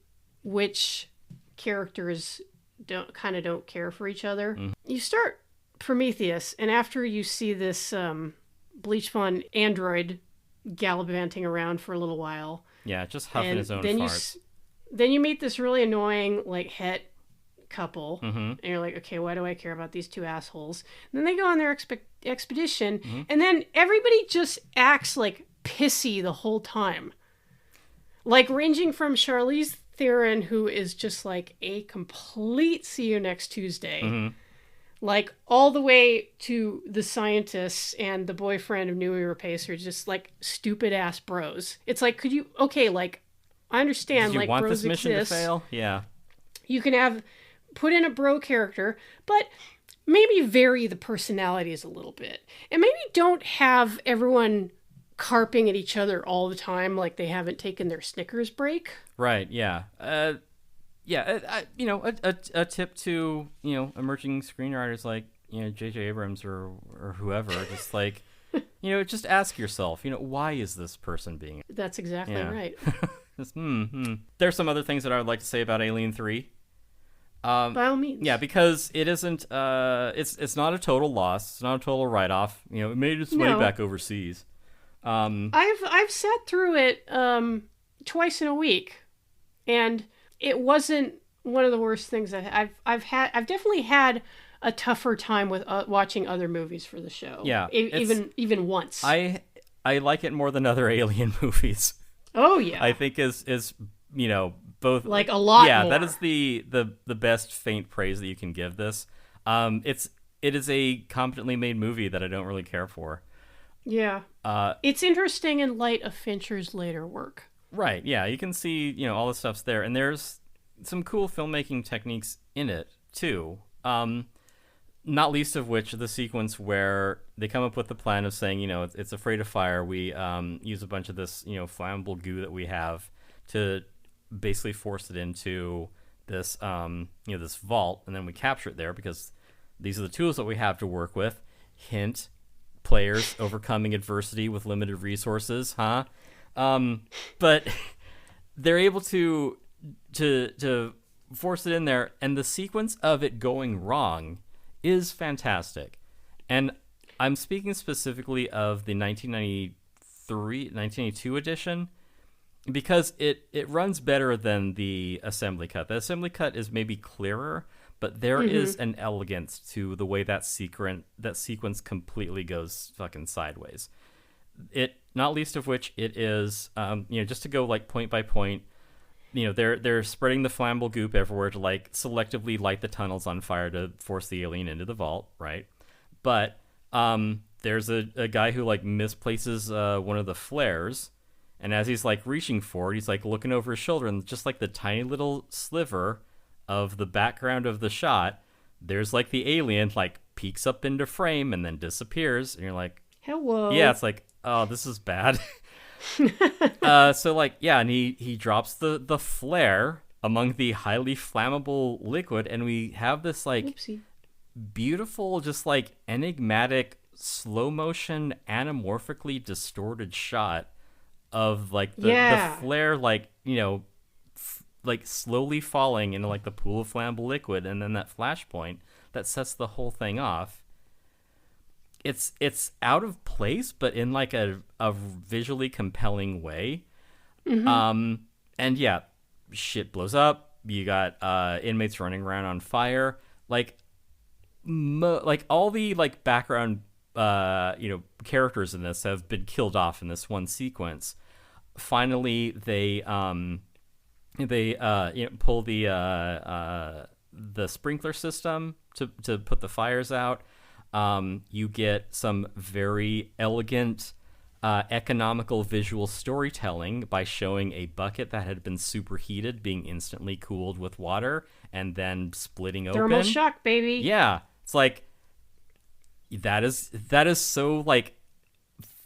which characters don't care for each other. You start Prometheus, and after you see this bleach fawn android gallivanting around for a little while, Yeah, just huffing and his own then farts. then you meet this really annoying het couple, Mm-hmm. and you're like, okay, why do I care about these 2 assholes? And then they go on their expedition, Mm-hmm. and then everybody just acts like pissy the whole time, like ranging from Charlize Theron, who is just like a complete see you next Tuesday, Mm-hmm. like all the way to the scientists and the boyfriend of Nui Rapace are just like stupid ass bros. It's like, could you, okay, like, I understand, Did you like, want bros this mission exist. to fail? Yeah. You can put in a bro character, but maybe vary the personalities a little bit. And maybe don't have everyone carping at each other all the time like they haven't taken their Snickers break. Right, yeah. A tip to, emerging screenwriters like, J.J. Abrams or whoever, just like, just ask yourself, why is this person being... That's exactly Yeah. right. Just, There's some other things that I would like to say about Alien 3. By all means. Yeah, because it isn't, it's not a total loss. It's not a total write-off. It made its money No. back overseas. I've sat through it twice in a week, and it wasn't one of the worst things that I've had. I've definitely had a tougher time with watching other movies for the show. Yeah, even once. I like it more than other Alien movies. Oh yeah. I think is both like a lot yeah, more. that is the best faint praise that you can give this. It is a competently made movie that I don't really care for. Yeah. It's interesting in light of Fincher's later work. Right, yeah, you can see, all the stuff's there, and there's some cool filmmaking techniques in it too. Not least of which the sequence where they come up with the plan of saying, it's afraid of fire. We use a bunch of this, flammable goo that we have to basically force it into this, this vault, and then we capture it there because these are the tools that we have to work with. Hint, players overcoming adversity with limited resources, huh? But they're able to force it in there, and the sequence of it going wrong is fantastic. And I'm speaking specifically of the 1992 edition because it runs better than the assembly cut. The assembly cut is maybe clearer, but there is an elegance to the way that sequence completely goes fucking sideways. It, not least of which it is, just to go like point by point, they're spreading the flammable goop everywhere to like selectively light the tunnels on fire to force the alien into the vault, right? But there's a guy who like misplaces one of the flares, and as he's like reaching for it, he's like looking over his shoulder, and just like the tiny little sliver of the background of the shot, there's like the alien like peeks up into frame and then disappears, and you're like, hello. Yeah, it's like, oh, this is bad. So like, yeah, and he drops the flare among the highly flammable liquid, and we have this like Oopsie. beautiful, just like enigmatic slow motion anamorphically distorted shot of like the flare, like like slowly falling into like the pool of flammable liquid, and then that flashpoint that sets the whole thing off. It's out of place, but in like a visually compelling way. And yeah, shit blows up. You got inmates running around on fire. Like like all the like background characters in this have been killed off in this one sequence. Finally, they pull the sprinkler system to put the fires out. You get some very elegant economical visual storytelling by showing a bucket that had been superheated being instantly cooled with water and then splitting open. Thermal shock, baby. Yeah, it's like that is so like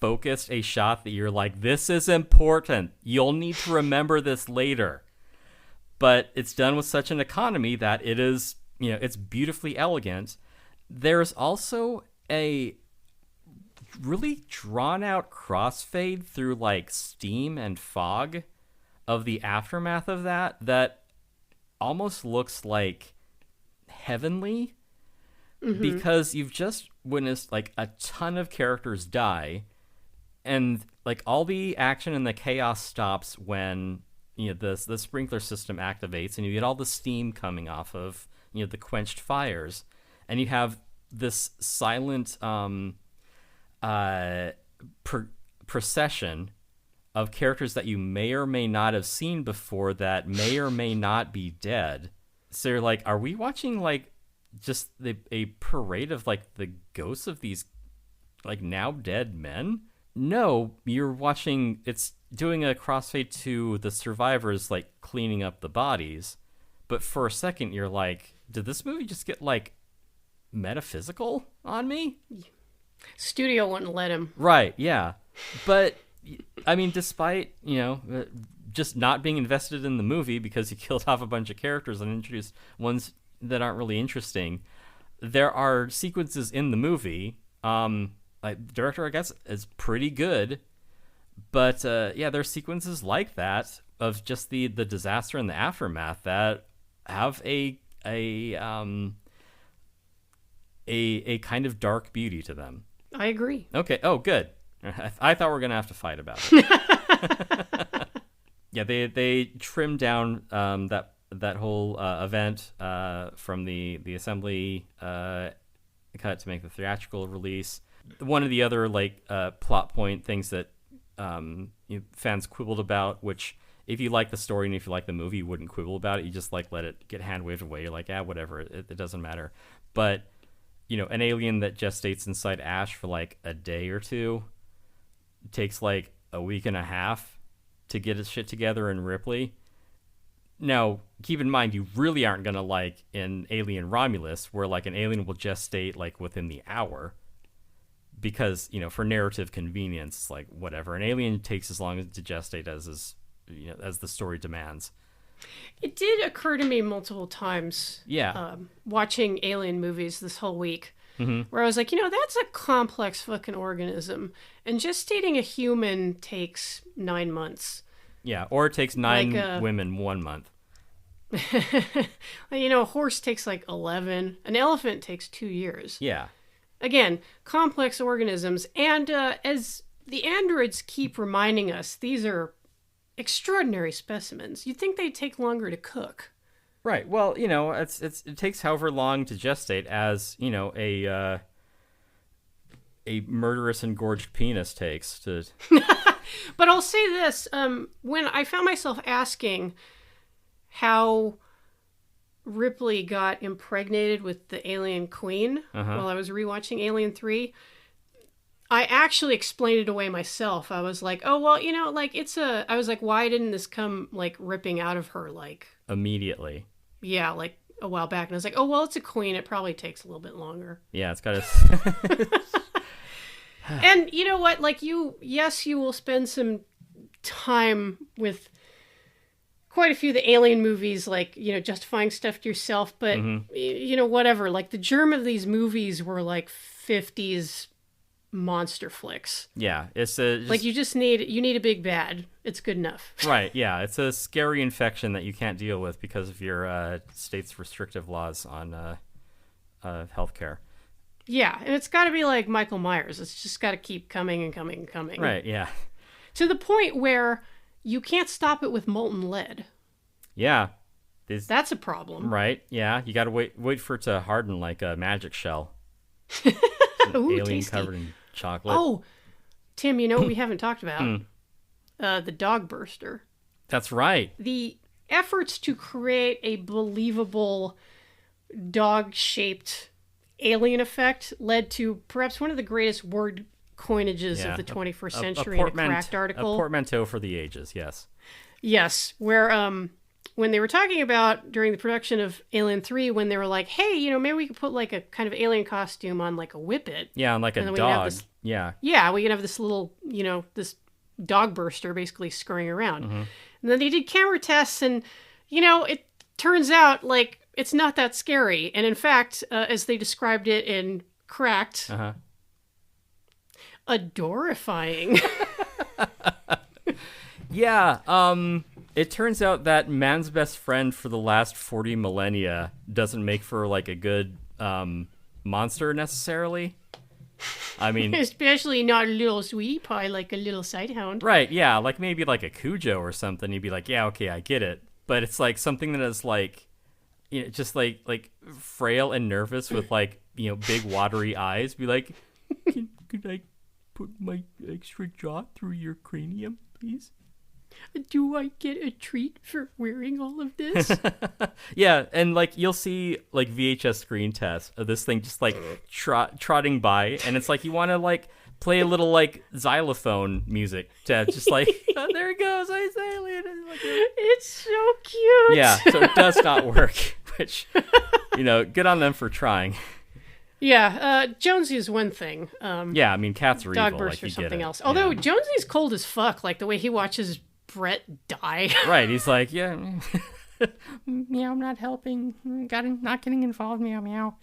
focused a shot that you're like, this is important. You'll need to remember this later. But it's done with such an economy that it is, it's beautifully elegant. There's also a really drawn out crossfade through like steam and fog of the aftermath of that almost looks like heavenly, because you've just witnessed like a ton of characters die, and like all the action and the chaos stops when the sprinkler system activates and you get all the steam coming off of the quenched fires, and you have this silent procession of characters that you may or may not have seen before that may or may not be dead. So you're like, are we watching like just a parade of like the ghosts of these like now dead men? No, you're watching, it's doing a crossfade to the survivors like cleaning up the bodies. But for a second you're like, did this movie just get like metaphysical on me? Studio wouldn't let him. Right, yeah. But I mean, despite, just not being invested in the movie because he killed off a bunch of characters and introduced ones that aren't really interesting, there are sequences in the movie, like the director, I guess, is pretty good, but there's sequences like that of just the disaster and the aftermath that have a kind of dark beauty to them. I agree. Okay. Oh, good. I thought we were gonna have to fight about it. Yeah, they trimmed down that whole event from the assembly cut to make the theatrical release. One of the other like plot point things that fans quibbled about, which if you like the story and if you like the movie, you wouldn't quibble about it. You just like let it get hand waved away. You're like, whatever, it doesn't matter. But an alien that gestates inside Ash for like a day or two takes like a week and a half to get its shit together in Ripley. Now, keep in mind, you really aren't going to like in Alien Romulus, where like an alien will gestate like within the hour, because, for narrative convenience, it's like whatever. An alien takes as long to gestate as as the story demands. It did occur to me multiple times, yeah, watching alien movies this whole week, where I was like, that's a complex fucking organism, and gestating a human takes 9 months. Yeah, or it takes 9 women 1 month. A horse takes like 11. An elephant takes 2 years. Yeah. Again, complex organisms, and as the androids keep reminding us, these are extraordinary specimens. You'd think they'd take longer to cook. Right. Well, it takes however long to gestate as, a murderous engorged penis takes to. But I'll say this, when I found myself asking how Ripley got impregnated with the alien queen while I was rewatching Alien 3, I actually explained it away myself. I was like, oh, well, I was like, why didn't this come, like, ripping out of her, like... immediately. Yeah, like, a while back. And I was like, oh, well, it's a queen. It probably takes a little bit longer. Yeah, it's got to... And you know what? Like, you will spend some time with quite a few of the Alien movies, like, justifying stuff to yourself. But, whatever. Like, the germ of these movies were, like, 50s... monster flicks. Yeah, it's like you need a big bad. It's good enough. Right, yeah, it's a scary infection that you can't deal with because of your state's restrictive laws on healthcare. Yeah, and it's got to be like Michael Myers. It's just got to keep coming and coming and coming. Right, yeah. To the point where you can't stop it with molten lead. Yeah. That's a problem. Right. Yeah. You got to wait for it to harden like a magic shell. Ooh, Alien tasty. covered in chocolate. Oh, Tim, you know what we haven't talked about? The dog burster. That's right. The efforts to create a believable dog-shaped alien effect led to perhaps one of the greatest word coinages of the 21st century in a Cracked article. A portmanteau for the ages, yes. Yes, where when they were talking about during the production of Alien 3, when they were like, hey, you know, maybe we could put like a kind of alien costume on like a whippet. Yeah, on like a dog. Yeah, we can have this little, you know, this dog burster basically scurrying around. And then they did camera tests, and, you know, it turns out like it's not that scary. And in fact, as they described it in Cracked, adorifying. Yeah, it turns out that man's best friend for the last 40 millennia doesn't make for like a good monster necessarily. I mean, especially not a little sweetie pie like a little sighthound. Right, yeah, like maybe like a Cujo or something. You'd be like, yeah, okay, I get it. But it's like something that is like, you know, just like frail and nervous with like, you know, big watery eyes. Be like, could I put my extra jaw through your cranium, please? Do I get a treat for wearing all of this? Yeah, and like you'll see like VHS screen tests of this thing just like trotting by, and it's like you want to like play a little like xylophone music to just like oh, there it goes, it's alien. It's so cute. Yeah, so it does not work, which, you know, good on them for trying. Yeah, Jonesy is one thing. Yeah, I mean cats are dog evil. burst like, or something else. Although Jonesy's cold as fuck, like the way he watches Brett die. Right, he's like, yeah, meow, I'm not helping. Not getting involved, meow, meow.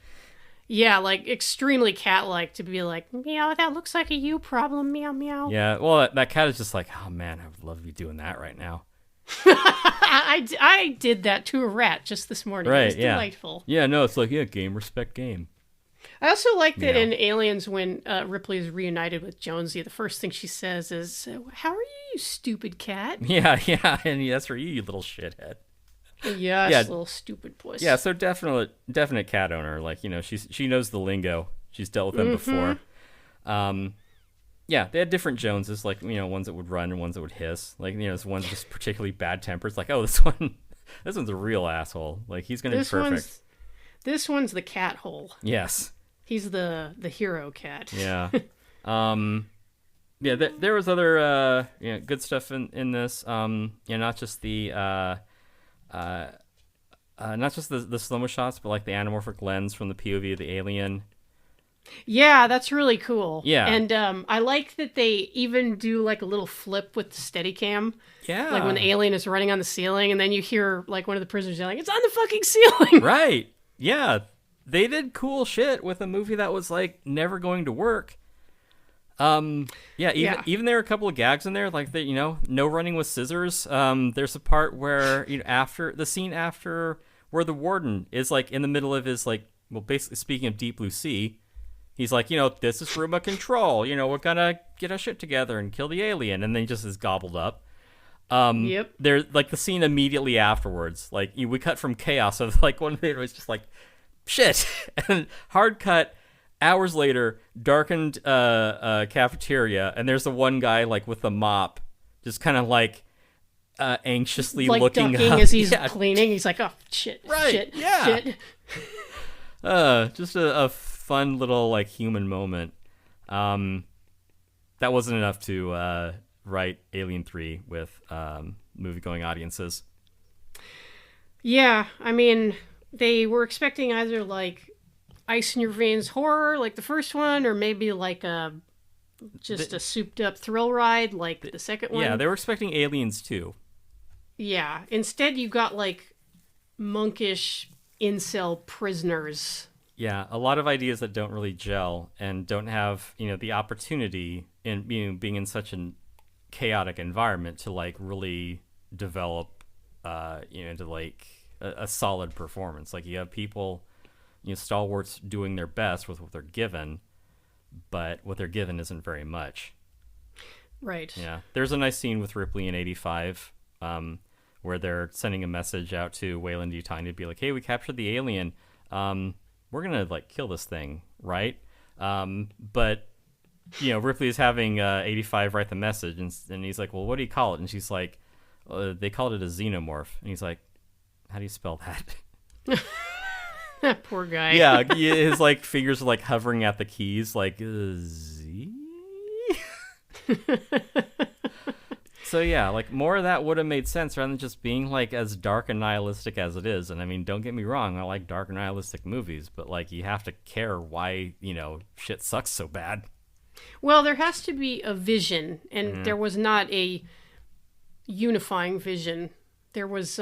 Yeah, like extremely cat-like to be like, meow, that looks like a you problem, meow, meow. Yeah, well, that cat is just like, oh man, I would love to be doing that right now. I did that to a rat just this morning. Right, it was yeah. delightful. Yeah, no, it's like, yeah, game, respect game. I also like that in Aliens, when Ripley is reunited with Jonesy, the first thing she says is, how are you, you stupid cat? Yeah, and that's for you, you little shithead. Yes, little stupid puss. Yeah, so definite cat owner. Like, you know, she knows the lingo. She's dealt with them before. Yeah, they had different Joneses, like, you know, ones that would run and ones that would hiss. Like, you know, this one's just particularly bad tempered. It's like, oh, this one's a real asshole. Like, he's gonna be perfect. This one's the cat hole. Yes. He's the hero cat. Yeah. Yeah, there was other good stuff in this. Not just the the slow-mo shots, but like the anamorphic lens from the POV of the alien. Yeah, that's really cool. Yeah. And I like that they even do like a little flip with the Steadicam. Yeah. Like when the alien is running on the ceiling, and then you hear like one of the prisoners yelling, "It's on the fucking ceiling!" Right. Yeah. They did cool shit with a movie that was like never going to work. Even there are a couple of gags in there, like no running with scissors. There's a part where after where the warden is like in the middle of his basically speaking of Deep Blue Sea, he's like, this is room of control. We're gonna get our shit together and kill the alien, and then he just is gobbled up. Yep. There's like the scene immediately afterwards. Like we cut from chaos of like one minute was just like shit, and hard cut. Hours later, darkened cafeteria, and there's the one guy like with the mop, just kind of like anxiously like looking ducking up as he's cleaning. He's like, "Oh shit, right, shit, yeah." shit." Just a fun little like human moment. That wasn't enough to write Alien 3 with movie-going audiences. Yeah, I mean, they were expecting either like ice in your veins horror like the first one, or maybe like a souped up thrill ride like the second one. Yeah, they were expecting Aliens too. Yeah, instead you got like monkish incel prisoners. Yeah, a lot of ideas that don't really gel and don't have the opportunity in being in such a chaotic environment to like really develop into like a solid performance. Like you have people, stalwarts doing their best with what they're given, but what they're given isn't very much. Right. Yeah. There's a nice scene with Ripley in 85, where they're sending a message out to Weyland Yutani to be like, hey, we captured the alien. We're gonna like kill this thing, right? But Ripley is having 85 write the message, and he's like, well, what do you call it? And she's like, they called it a xenomorph. And he's like, how do you spell that? That poor guy. Yeah, his like fingers are like hovering at the keys, like Z. So yeah, like more of that would have made sense rather than just being like as dark and nihilistic as it is. And I mean, don't get me wrong, I like dark and nihilistic movies, but like you have to care why shit sucks so bad. Well, there has to be a vision, and there was not a unifying vision. There was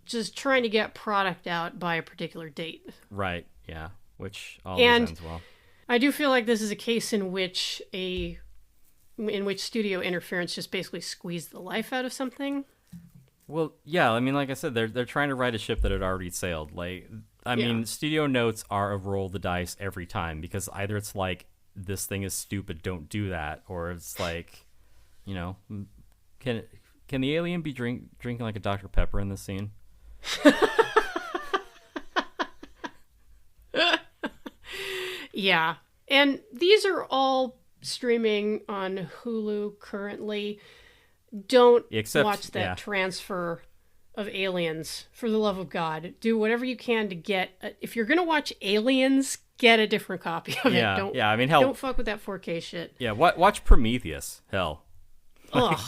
just trying to get product out by a particular date. Right, yeah, which always ends well. I do feel like this is a case in which studio interference just basically squeezed the life out of something. Well, yeah, I mean, like I said, they're trying to ride a ship that had already sailed. Like, I mean, studio notes are a roll the dice every time, because either it's like, this thing is stupid, don't do that, or it's like, can the alien be drinking like a Dr. Pepper in this scene? Yeah, and these are all streaming on Hulu currently. Don't watch that transfer of Aliens, for the love of God. Do whatever you can to get if you're gonna watch Aliens, get a different copy of it. I mean, hell, don't fuck with that 4K shit. Yeah, watch Prometheus. Hell. Ugh.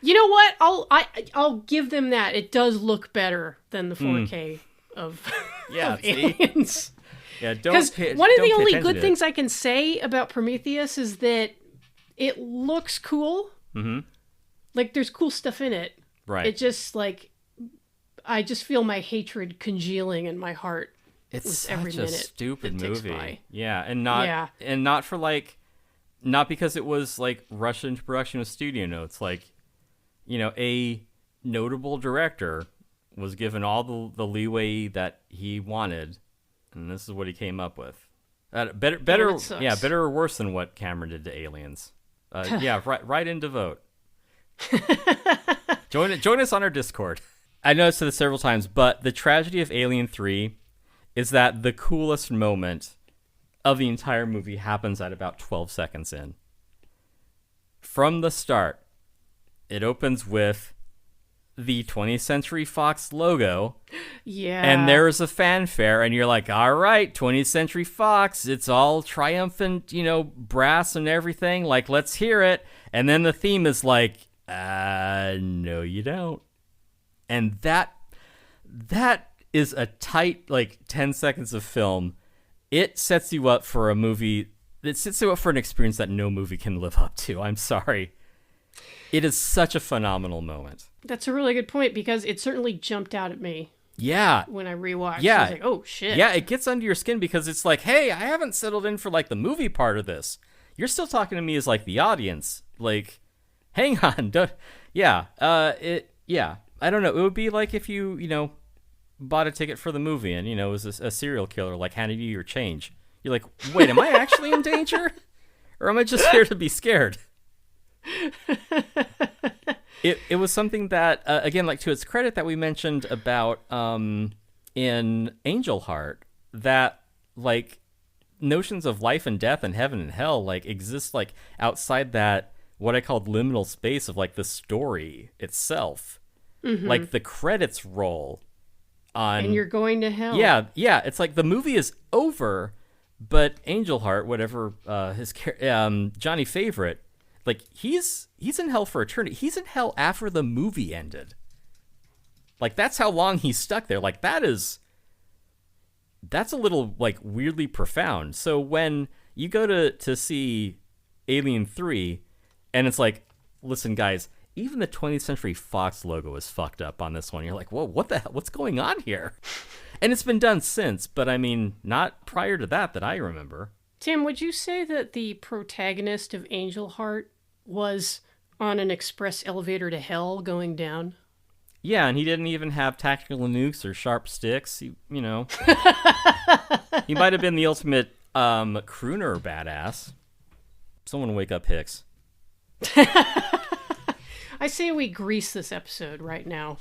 You know what? I'll give them that. It does look better than the 4K of Aliens. Yeah, because one of the only good things I can say about Prometheus is that it looks cool. Mm-hmm. Like there's cool stuff in it. Right. It just like I just feel my hatred congealing in my heart. It's such a stupid movie. Yeah, and not for like, not because it was like rushed into production with studio notes. Like, a notable director was given all the leeway that he wanted, and this is what he came up with. Better or worse than what Cameron did to Aliens. Write in to vote. Join us on our Discord. I know I said this several times, but the tragedy of Alien 3 is that the coolest moment of the entire movie happens at about 12 seconds in. From the start, it opens with the 20th Century Fox logo. Yeah. And there's a fanfare, and you're like, all right, 20th Century Fox, it's all triumphant, brass and everything. Like, let's hear it. And then the theme is like, no, you don't. And that is a tight, like, 10 seconds of film. It sets you up for a movie. It sets you up for an experience that no movie can live up to. I'm sorry. It is such a phenomenal moment. That's a really good point, because it certainly jumped out at me. Yeah. When I rewatched. Yeah. I was like, oh, shit. Yeah, it gets under your skin because it's like, hey, I haven't settled in for, like, the movie part of this. You're still talking to me as, like, the audience. Like, hang on. I don't know. It would be like if you, bought a ticket for the movie and, it was a serial killer, like, handed you your change. You're like, wait, am I actually in danger? Or am I just here to be scared? It was something that, again, like, to its credit, that we mentioned about in Angel Heart, that, like, notions of life and death and heaven and hell, like, exist, like, outside that, what I called liminal space of, like, the story itself. Mm-hmm. Like, the credits roll on... And you're going to hell. Yeah, it's like the movie is over, but Angel Heart, whatever Johnny Favorite, like, he's in hell for eternity. He's in hell after the movie ended. Like, that's how long he's stuck there. Like, that's a little, like, weirdly profound. So when you go to see Alien 3, and it's like, listen, guys, even the 20th Century Fox logo is fucked up on this one. You're like, whoa, what the hell? What's going on here? And it's been done since, but I mean, not prior to that I remember. Tim, would you say that the protagonist of Angel Heart was on an express elevator to hell going down? Yeah, and he didn't even have tactical nukes or sharp sticks. He might have been the ultimate crooner badass. Someone wake up Hicks. I say we grease this episode right now.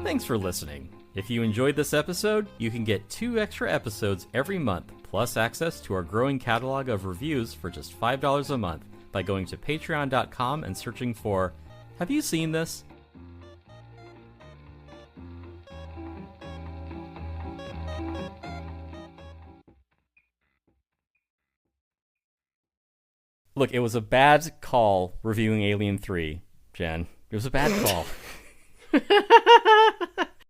Thanks for listening. If you enjoyed this episode, you can get 2 extra episodes every month, plus access to our growing catalog of reviews for just $5 a month by going to patreon.com and searching for Have You Seen This? Look, it was a bad call reviewing Alien 3, Jen. It was a bad call.